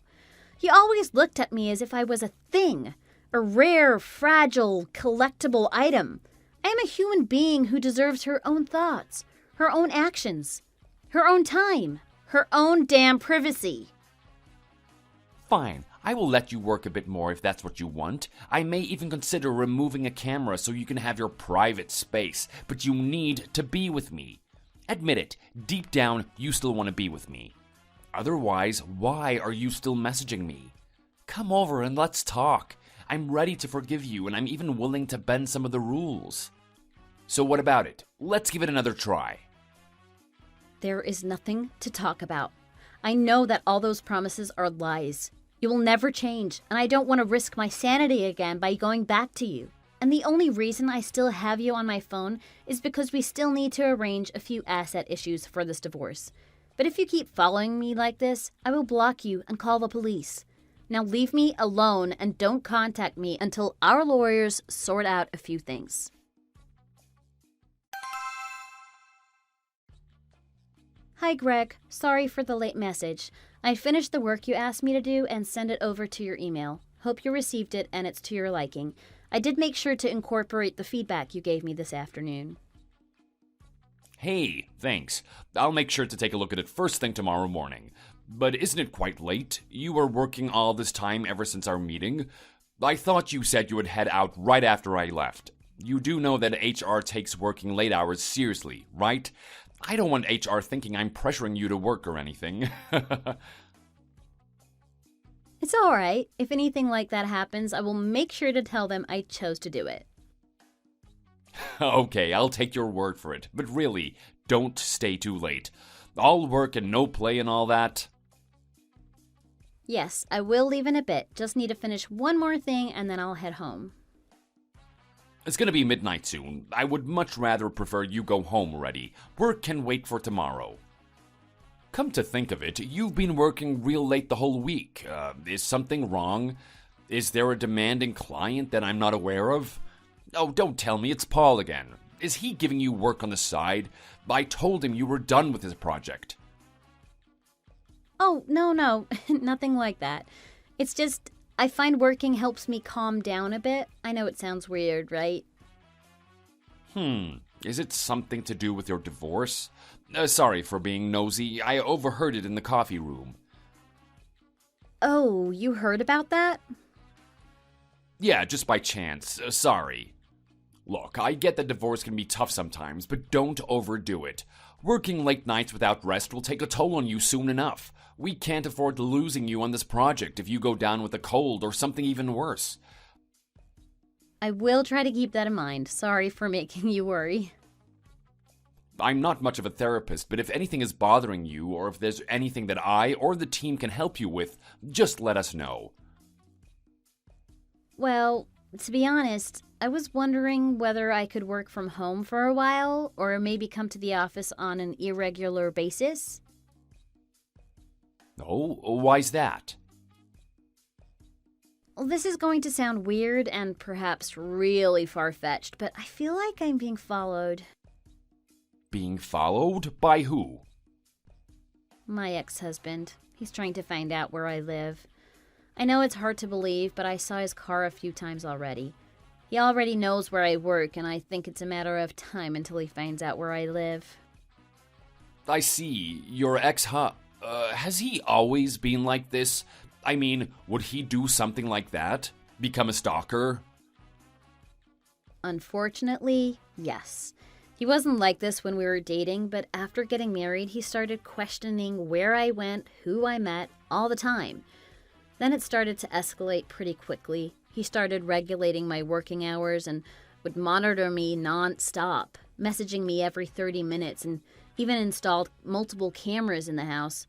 You always looked at me as if I was a thing, a rare, fragile, collectible item. I am a human being who deserves her own thoughts, her own actions, her own time, her own damn privacy. Fine, I will let you work a bit more if that's what you want. I may even consider removing a camera so you can have your private space, but you need to be with me. Admit it, deep down, you still want to be with me. Otherwise, why are you still messaging me? Come over and let's talk. I'm ready to forgive you, and I'm even willing to bend some of the rules. So what about it? Let's give it another try. There is nothing to talk about. I know that all those promises are lies. You will never change, and I don't want to risk my sanity again by going back to you. And the only reason I still have you on my phone is because we still need to arrange a few asset issues for this divorce. But if you keep following me like this, I will block you and call the police. Now leave me alone and don't contact me until our lawyers sort out a few things. Hi, Greg. Sorry for the late message. I finished the work you asked me to do and sent it over to your email. Hope you received it and it's to your liking. I did make sure to incorporate the feedback you gave me this afternoon. Hey, thanks. I'll make sure to take a look at it first thing tomorrow morning. But isn't it quite late? You were working all this time ever since our meeting. I thought you said you would head out right after I left. You do know that HR takes working late hours seriously, right? I don't want HR thinking I'm pressuring you to work or anything. It's all right. If anything like that happens, I will make sure to tell them I chose to do it. Okay, I'll take your word for it. But really, don't stay too late. All work and no play and all that. Yes, I will leave in a bit. Just need to finish one more thing and then I'll head home. It's gonna be midnight soon. I would much rather prefer you go home already. Work can wait for tomorrow. Come to think of it, you've been working real late the whole week. Is something wrong? Is there a demanding client that I'm not aware of? Oh, don't tell me it's Paul again. Is he giving you work on the side? I told him you were done with his project. Oh, no, nothing like that. It's just, I find working helps me calm down a bit. I know it sounds weird, right? Is it something to do with your divorce? Sorry for being nosy. I overheard it in the coffee room. Oh, you heard about that? Yeah, just by chance. Sorry. Look, I get that divorce can be tough sometimes, but don't overdo it. Working late nights without rest will take a toll on you soon enough. We can't afford losing you on this project if you go down with a cold or something even worse. I will try to keep that in mind. Sorry for making you worry. I'm not much of a therapist, but if anything is bothering you, or if there's anything that I or the team can help you with, just let us know. Well, to be honest, I was wondering whether I could work from home for a while, or maybe come to the office on an irregular basis. Oh, why's that? Well, this is going to sound weird and perhaps really far-fetched, but I feel like I'm being followed. Being followed? By who? My ex-husband. He's trying to find out where I live. I know it's hard to believe, but I saw his car a few times already. He already knows where I work, and I think it's a matter of time until he finds out where I live. I see. Your has he always been like this? I mean, would he do something like that? Become a stalker? Unfortunately, yes. He wasn't like this when we were dating, but after getting married, he started questioning where I went, who I met, all the time. Then it started to escalate pretty quickly. He started regulating my working hours and would monitor me non-stop, messaging me every 30 minutes, and even installed multiple cameras in the house.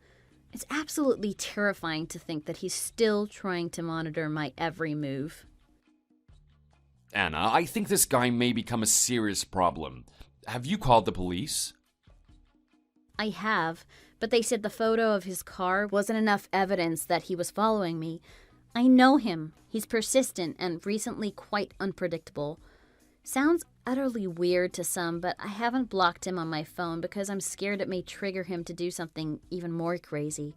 It's absolutely terrifying to think that he's still trying to monitor my every move. Anna, I think this guy may become a serious problem. Have you called the police? I have, but they said the photo of his car wasn't enough evidence that he was following me. I know him. He's persistent and recently quite unpredictable. Sounds utterly weird to some, but I haven't blocked him on my phone because I'm scared it may trigger him to do something even more crazy.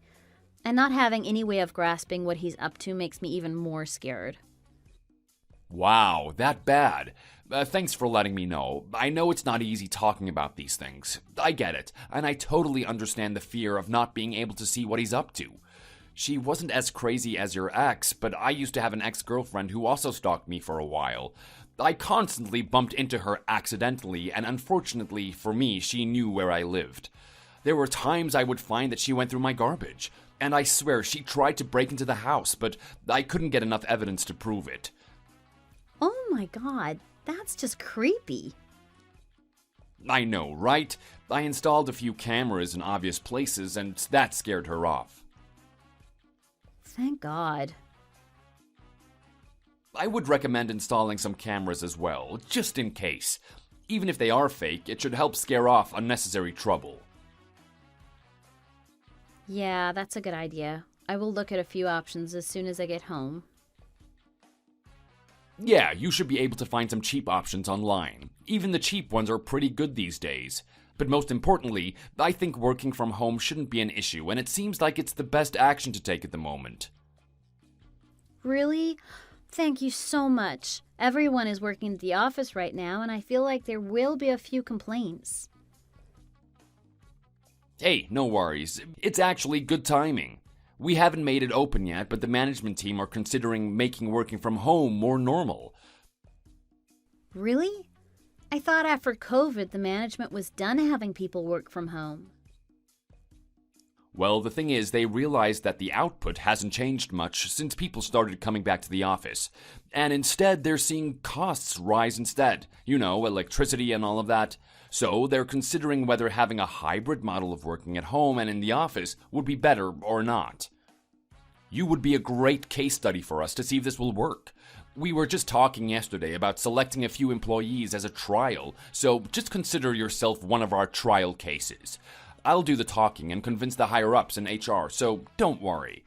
And not having any way of grasping what he's up to makes me even more scared. Wow, that bad. Thanks for letting me know. I know it's not easy talking about these things. I get it, and I totally understand the fear of not being able to see what he's up to. She wasn't as crazy as your ex, but I used to have an ex-girlfriend who also stalked me for a while. I constantly bumped into her accidentally, and unfortunately for me, she knew where I lived. There were times I would find that she went through my garbage, and I swear she tried to break into the house, but I couldn't get enough evidence to prove it. Oh my god, that's just creepy. I know, right? I installed a few cameras in obvious places, and that scared her off. Thank God. I would recommend installing some cameras as well, just in case. Even if they are fake, it should help scare off unnecessary trouble. Yeah, that's a good idea. I will look at a few options as soon as I get home. Yeah, you should be able to find some cheap options online. Even the cheap ones are pretty good these days. But most importantly, I think working from home shouldn't be an issue, and it seems like it's the best action to take at the moment. Really? Thank you so much. Everyone is working at the office right now, and I feel like there will be a few complaints. Hey, no worries. It's actually good timing. We haven't made it open yet, but the management team are considering making working from home more normal. Really? I thought after COVID, the management was done having people work from home. Well, the thing is, they realized that the output hasn't changed much since people started coming back to the office. And instead, they're seeing costs rise instead. You know, electricity and all of that. So they're considering whether having a hybrid model of working at home and in the office would be better or not. You would be a great case study for us to see if this will work. We were just talking yesterday about selecting a few employees as a trial, so just consider yourself one of our trial cases. I'll do the talking and convince the higher-ups in HR, so don't worry.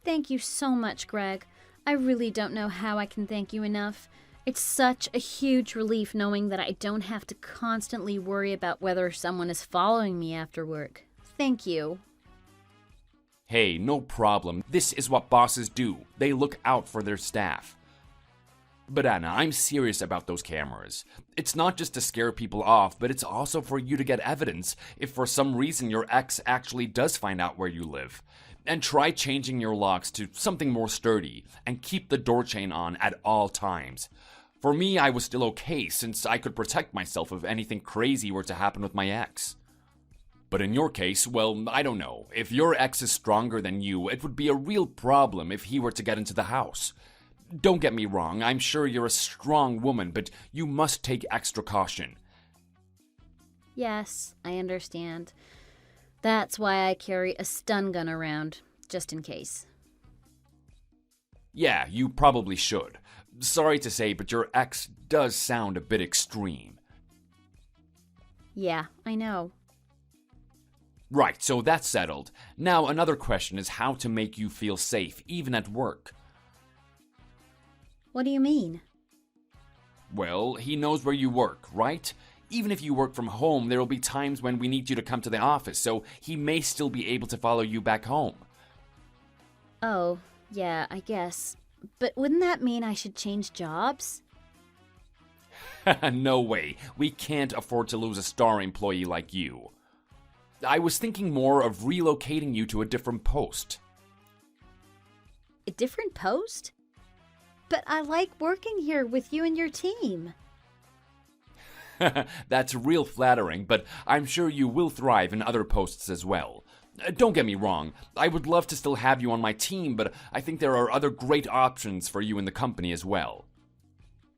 Thank you so much, Greg. I really don't know how I can thank you enough. It's such a huge relief knowing that I don't have to constantly worry about whether someone is following me after work. Thank you. Hey, no problem. This is what bosses do. They look out for their staff. But Anna, I'm serious about those cameras. It's not just to scare people off, but it's also for you to get evidence if for some reason your ex actually does find out where you live. And try changing your locks to something more sturdy, and keep the door chain on at all times. For me, I was still okay, since I could protect myself if anything crazy were to happen with my ex. But in your case, well, I don't know. If your ex is stronger than you, it would be a real problem if he were to get into the house. Don't get me wrong, I'm sure you're a strong woman, but you must take extra caution. Yes, I understand. That's why I carry a stun gun around, just in case. Yeah, you probably should. Sorry to say, but your ex does sound a bit extreme. Yeah, I know. Right, so that's settled. Now another question is how to make you feel safe, even at work. What do you mean? Well, he knows where you work, right? Even if you work from home, there will be times when we need you to come to the office, so he may still be able to follow you back home. Oh, yeah, I guess. But wouldn't that mean I should change jobs? No way. We can't afford to lose a star employee like you. I was thinking more of relocating you to a different post. A different post? But I like working here with you and your team. That's real flattering, but I'm sure you will thrive in other posts as well. Don't get me wrong, I would love to still have you on my team, but I think there are other great options for you in the company as well.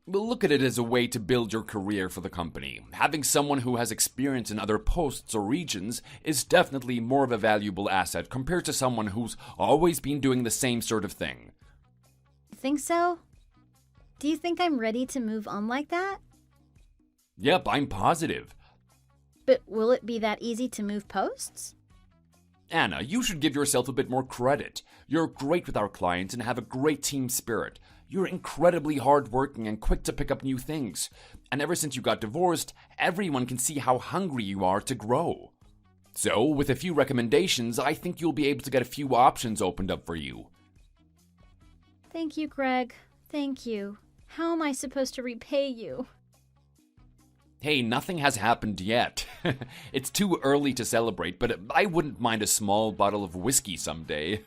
But look at it as a way to build your career for the company. Having someone who has experience in other posts or regions is definitely more of a valuable asset compared to someone who's always been doing the same sort of thing. Think so? Do you think I'm ready to move on like that? Yep, I'm positive. But will it be that easy to move posts? Anna, you should give yourself a bit more credit. You're great with our clients and have a great team spirit. You're incredibly hardworking and quick to pick up new things. And ever since you got divorced, everyone can see how hungry you are to grow. So, with a few recommendations, I think you'll be able to get a few options opened up for you. Thank you, Greg. Thank you. How am I supposed to repay you? Hey, nothing has happened yet. It's too early to celebrate, but I wouldn't mind a small bottle of whiskey someday.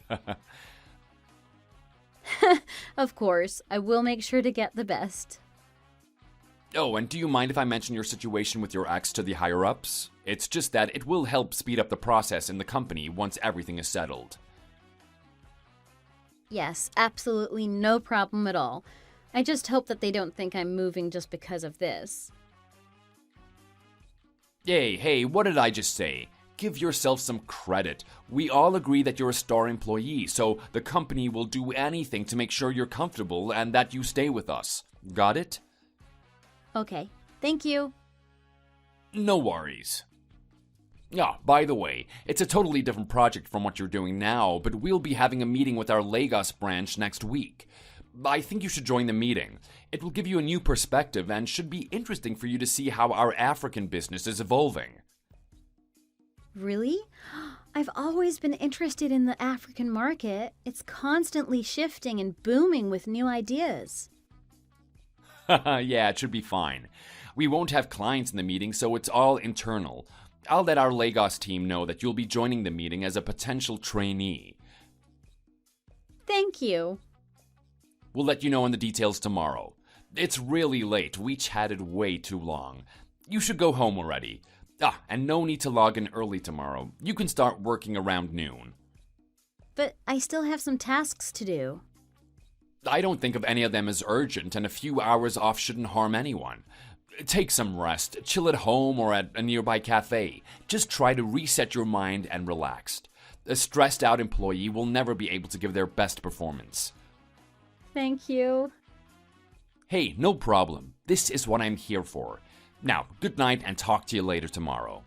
Of course, I will make sure to get the best. Oh, and do you mind if I mention your situation with your ex to the higher-ups? It's just that it will help speed up the process in the company once everything is settled. Yes, absolutely no problem at all. I just hope that they don't think I'm moving just because of this. Hey, what did I just say? Give yourself some credit. We all agree that you're a star employee, so the company will do anything to make sure you're comfortable and that you stay with us. Got it? Okay, thank you. No worries. Ah, by the way, it's a totally different project from what you're doing now, but we'll be having a meeting with our Lagos branch next week. I think you should join the meeting. It will give you a new perspective and should be interesting for you to see how our African business is evolving. Really? I've always been interested in the African market. It's constantly shifting and booming with new ideas. Yeah, it should be fine. We won't have clients in the meeting, so it's all internal. I'll let our Lagos team know that you'll be joining the meeting as a potential trainee. Thank you. We'll let you know on the details tomorrow. It's really late. We chatted way too long. You should go home already. And no need to log in early tomorrow. You can start working around noon. But I still have some tasks to do. I don't think of any of them as urgent, and a few hours off shouldn't harm anyone. Take some rest, chill at home or at a nearby cafe. Just try to reset your mind and relax. A stressed out employee will never be able to give their best performance. Thank you. Hey, no problem. This is what I'm here for. Now, good night and talk to you later tomorrow.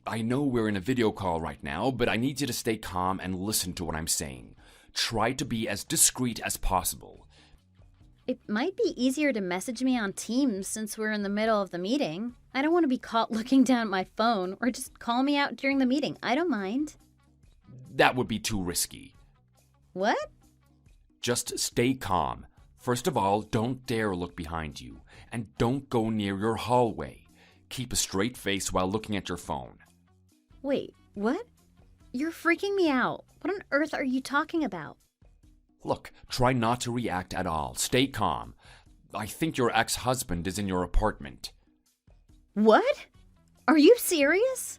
I know we're in a video call right now, but I need you to stay calm and listen to what I'm saying. Try to be as discreet as possible. It might be easier to message me on Teams since we're in the middle of the meeting. I don't want to be caught looking down at my phone, or just call me out during the meeting. I don't mind. That would be too risky. What? Just stay calm. First of all, don't dare look behind you, and don't go near your hallway. Keep a straight face while looking at your phone. Wait, what? You're freaking me out. What on earth are you talking about? Look, try not to react at all. Stay calm. I think your ex-husband is in your apartment. What? Are you serious?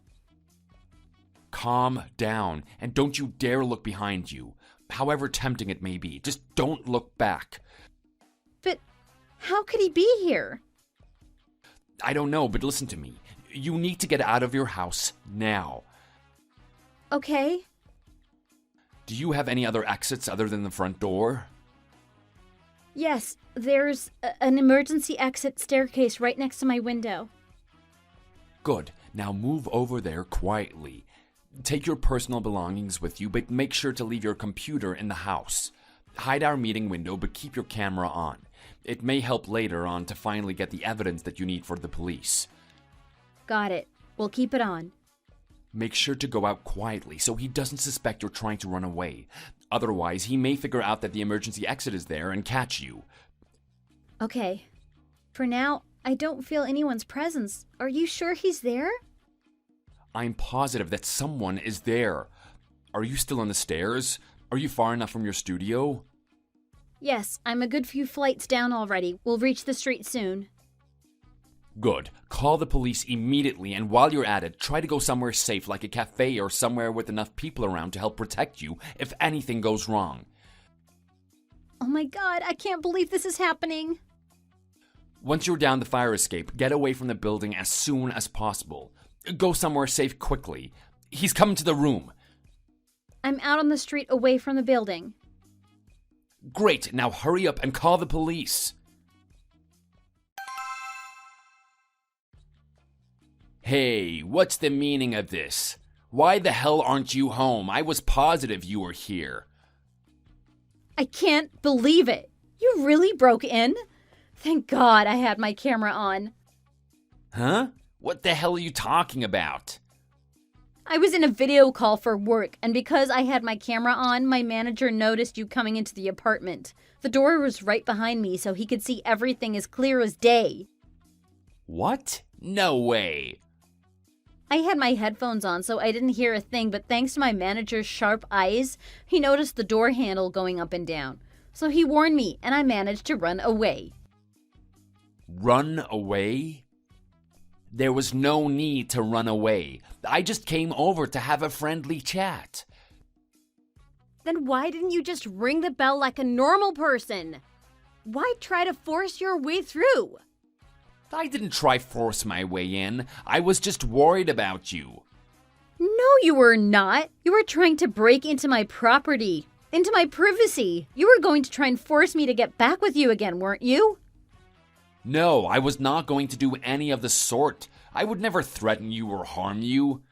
Calm down, and don't you dare look behind you. However tempting it may be, just don't look back. But how could he be here? I don't know, but listen to me. You need to get out of your house now. Okay. Do you have any other exits other than the front door? Yes, there's an emergency exit staircase right next to my window. Good. Now move over there quietly. Take your personal belongings with you, but make sure to leave your computer in the house. Hide our meeting window, but keep your camera on. It may help later on to finally get the evidence that you need for the police. Got it. We'll keep it on. Make sure to go out quietly so he doesn't suspect you're trying to run away. Otherwise, he may figure out that the emergency exit is there and catch you. Okay. For now, I don't feel anyone's presence. Are you sure he's there? I'm positive that someone is there. Are you still on the stairs? Are you far enough from your studio? Yes, I'm a good few flights down already. We'll reach the street soon. Good. Call the police immediately, and while you're at it, try to go somewhere safe like a cafe or somewhere with enough people around to help protect you if anything goes wrong. Oh my god, I can't believe this is happening. Once you're down the fire escape, get away from the building as soon as possible. Go somewhere safe quickly. He's coming to the room. I'm out on the street away from the building. Great, now hurry up and call the police. Hey, what's the meaning of this? Why the hell aren't you home? I was positive you were here. I can't believe it. You really broke in? Thank God I had my camera on. Huh? What the hell are you talking about? I was in a video call for work, and because I had my camera on, my manager noticed you coming into the apartment. The door was right behind me, so he could see everything as clear as day. What? No way. I had my headphones on, so I didn't hear a thing, but thanks to my manager's sharp eyes, he noticed the door handle going up and down. So he warned me, and I managed to run away. Run away? There was no need to run away. I just came over to have a friendly chat. Then why didn't you just ring the bell like a normal person? Why try to force your way through? I didn't try force my way in. I was just worried about you. No, you were not. You were trying to break into my property, into my privacy. You were going to try and force me to get back with you again, weren't you? No, I was not going to do any of the sort. I would never threaten you or harm you.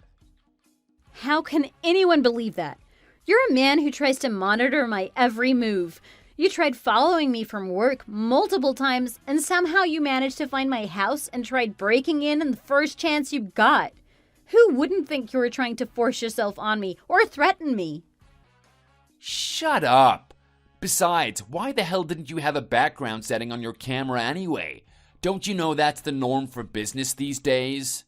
How can anyone believe that? You're a man who tries to monitor my every move. You tried following me from work multiple times, and somehow you managed to find my house and tried breaking in the first chance you got. Who wouldn't think you were trying to force yourself on me or threaten me? Shut up. Besides, why the hell didn't you have a background setting on your camera anyway? Don't you know that's the norm for business these days?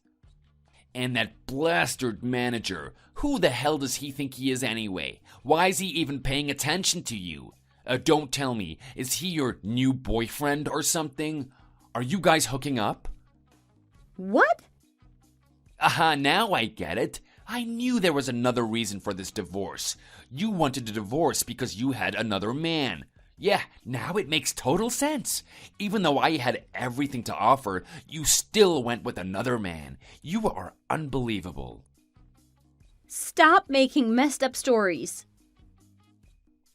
And that bastard manager, who the hell does he think he is anyway? Why is he even paying attention to you? Don't tell me, is he your new boyfriend or something? Are you guys hooking up? What? Aha, now I get it. I knew there was another reason for this divorce. You wanted a divorce because you had another man. Yeah, now it makes total sense. Even though I had everything to offer, you still went with another man. You are unbelievable. Stop making messed up stories.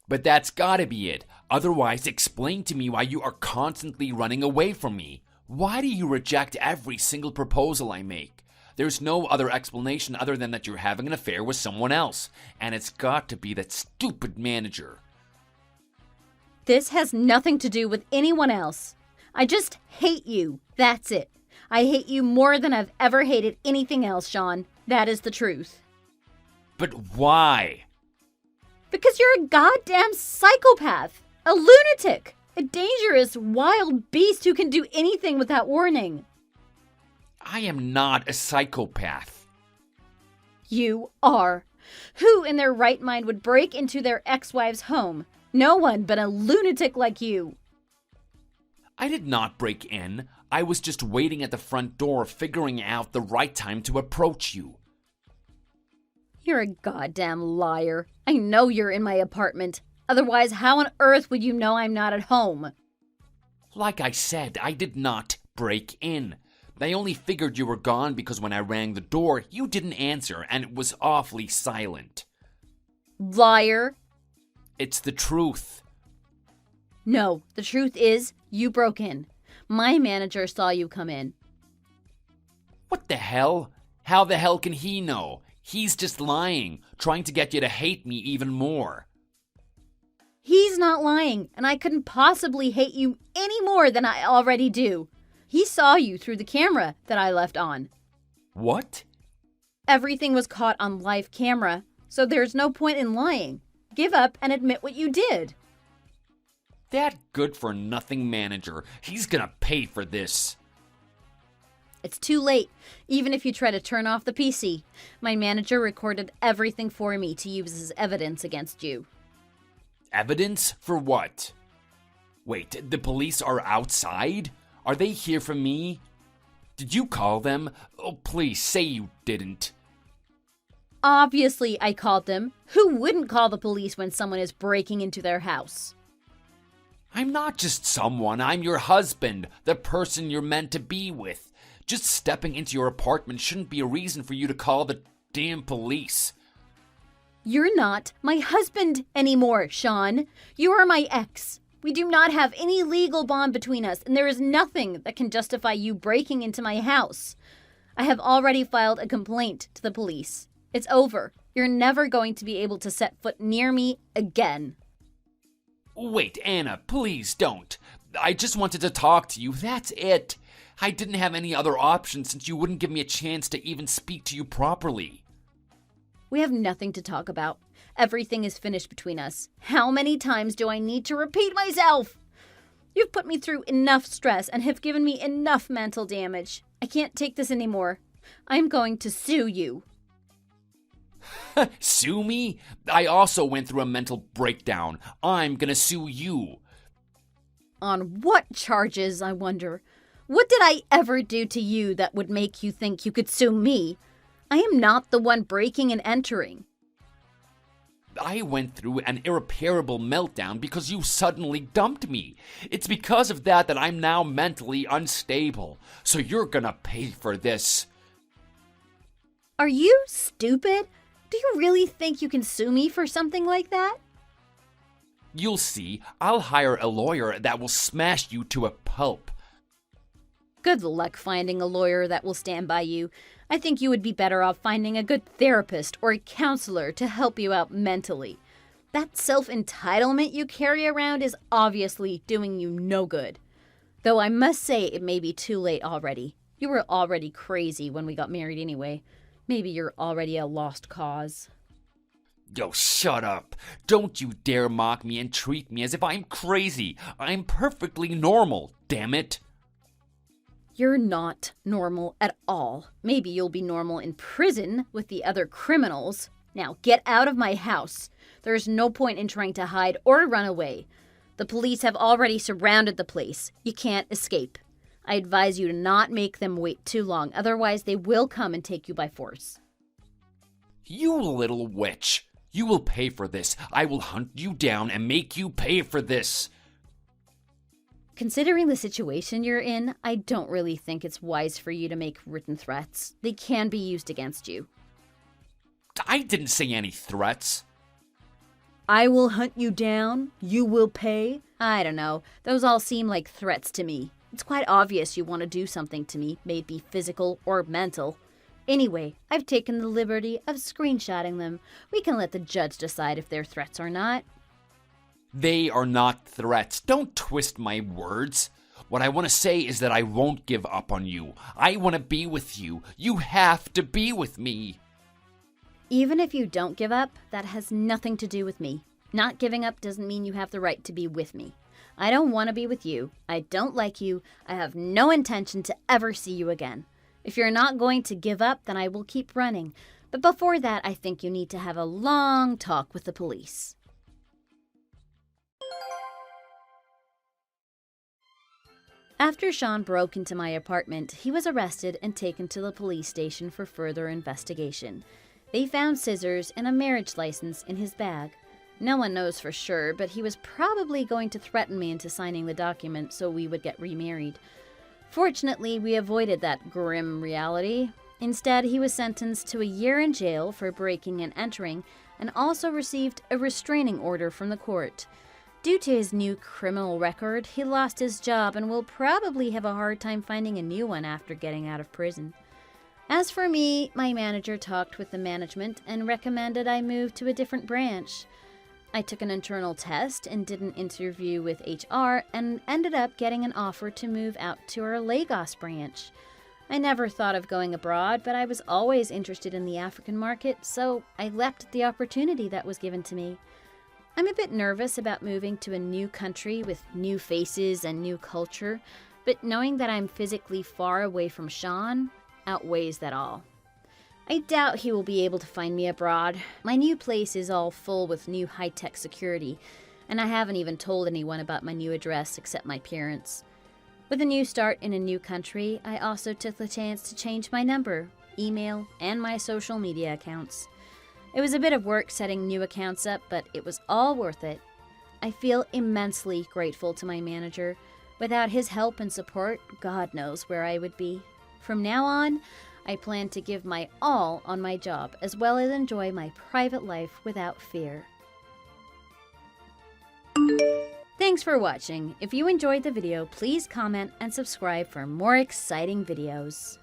But that's gotta be it. Otherwise, explain to me why you are constantly running away from me. Why do you reject every single proposal I make? There's no other explanation other than that you're having an affair with someone else. And it's got to be that stupid manager. This has nothing to do with anyone else. I just hate you. That's it. I hate you more than I've ever hated anything else, Sean. That is the truth. But why? Because you're a goddamn psychopath, a lunatic, a dangerous, wild beast who can do anything without warning. I am not a psychopath. You are. Who in their right mind would break into their ex-wife's home? No one but a lunatic like you. I did not break in. I was just waiting at the front door, figuring out the right time to approach you. You're a goddamn liar. I know you're in my apartment. Otherwise, how on earth would you know I'm not at home? Like I said, I did not break in. I only figured you were gone because when I rang the door, you didn't answer and it was awfully silent. Liar. It's the truth. No, the truth is, you broke in. My manager saw you come in. What the hell? How the hell can he know? He's just lying, trying to get you to hate me even more. He's not lying, and I couldn't possibly hate you any more than I already do. He saw you through the camera that I left on. What? Everything was caught on live camera, so there's no point in lying. Give up and admit what you did. That good-for-nothing manager. He's gonna pay for this. It's too late, even if you try to turn off the PC. My manager recorded everything for me to use as evidence against you. Evidence? For what? Wait, the police are outside? Are they here for me? Did you call them? Oh, please, say you didn't. Obviously, I called them. Who wouldn't call the police when someone is breaking into their house? I'm not just someone. I'm your husband, the person you're meant to be with. Just stepping into your apartment shouldn't be a reason for you to call the damn police. You're not my husband anymore, Sean. You are my ex. We do not have any legal bond between us, and there is nothing that can justify you breaking into my house. I have already filed a complaint to the police. It's over. You're never going to be able to set foot near me again. Wait, Anna, please don't. I just wanted to talk to you, that's it. I didn't have any other options since you wouldn't give me a chance to even speak to you properly. We have nothing to talk about. Everything is finished between us. How many times do I need to repeat myself? You've put me through enough stress and have given me enough mental damage. I can't take this anymore. I'm going to sue you. Sue me? I also went through a mental breakdown. I'm gonna sue you. On what charges, I wonder? What did I ever do to you that would make you think you could sue me? I am not the one breaking and entering. I went through an irreparable meltdown because you suddenly dumped me. It's because of that that I'm now mentally unstable. So you're gonna pay for this. Are you stupid? Do you really think you can sue me for something like that? You'll see. I'll hire a lawyer that will smash you to a pulp. Good luck finding a lawyer that will stand by you. I think you would be better off finding a good therapist or a counselor to help you out mentally. That self-entitlement you carry around is obviously doing you no good. Though I must say it may be too late already. You were already crazy when we got married anyway. Maybe you're already a lost cause. Yo, shut up. Don't you dare mock me and treat me as if I'm crazy. I'm perfectly normal, damn it. You're not normal at all. Maybe you'll be normal in prison with the other criminals. Now get out of my house. There's no point in trying to hide or run away. The police have already surrounded the place. You can't escape. I advise you to not make them wait too long, otherwise they will come and take you by force. You little witch. You will pay for this. I will hunt you down and make you pay for this. Considering the situation you're in, I don't really think it's wise for you to make written threats. They can be used against you. I didn't say any threats. I will hunt you down. You will pay. I don't know. Those all seem like threats to me. It's quite obvious you want to do something to me, may it be physical or mental. Anyway, I've taken the liberty of screenshotting them. We can let the judge decide if they're threats or not. They are not threats. Don't twist my words. What I want to say is that I won't give up on you. I want to be with you. You have to be with me. Even if you don't give up, that has nothing to do with me. Not giving up doesn't mean you have the right to be with me. I don't want to be with you. I don't like you. I have no intention to ever see you again. If you're not going to give up, then I will keep running. But before that, I think you need to have a long talk with the police. After Sean broke into my apartment, he was arrested and taken to the police station for further investigation. They found scissors and a marriage license in his bag. No one knows for sure, but he was probably going to threaten me into signing the document so we would get remarried. Fortunately, we avoided that grim reality. Instead, he was sentenced to a year in jail for breaking and entering, and also received a restraining order from the court. Due to his new criminal record, he lost his job and will probably have a hard time finding a new one after getting out of prison. As for me, my manager talked with the management and recommended I move to a different branch. I took an internal test and did an interview with HR and ended up getting an offer to move out to our Lagos branch. I never thought of going abroad, but I was always interested in the African market, so I leapt at the opportunity that was given to me. I'm a bit nervous about moving to a new country with new faces and new culture, but knowing that I'm physically far away from Sean outweighs that all. I doubt he will be able to find me abroad. My new place is all full with new high-tech security, and I haven't even told anyone about my new address except my parents. With a new start in a new country, I also took the chance to change my number, email, and my social media accounts. It was a bit of work setting new accounts up, but it was all worth it. I feel immensely grateful to my manager. Without his help and support, God knows where I would be. From now on, I plan to give my all on my job, as well as enjoy my private life without fear. Thanks for watching. If you enjoyed the video, please comment and subscribe for more exciting videos.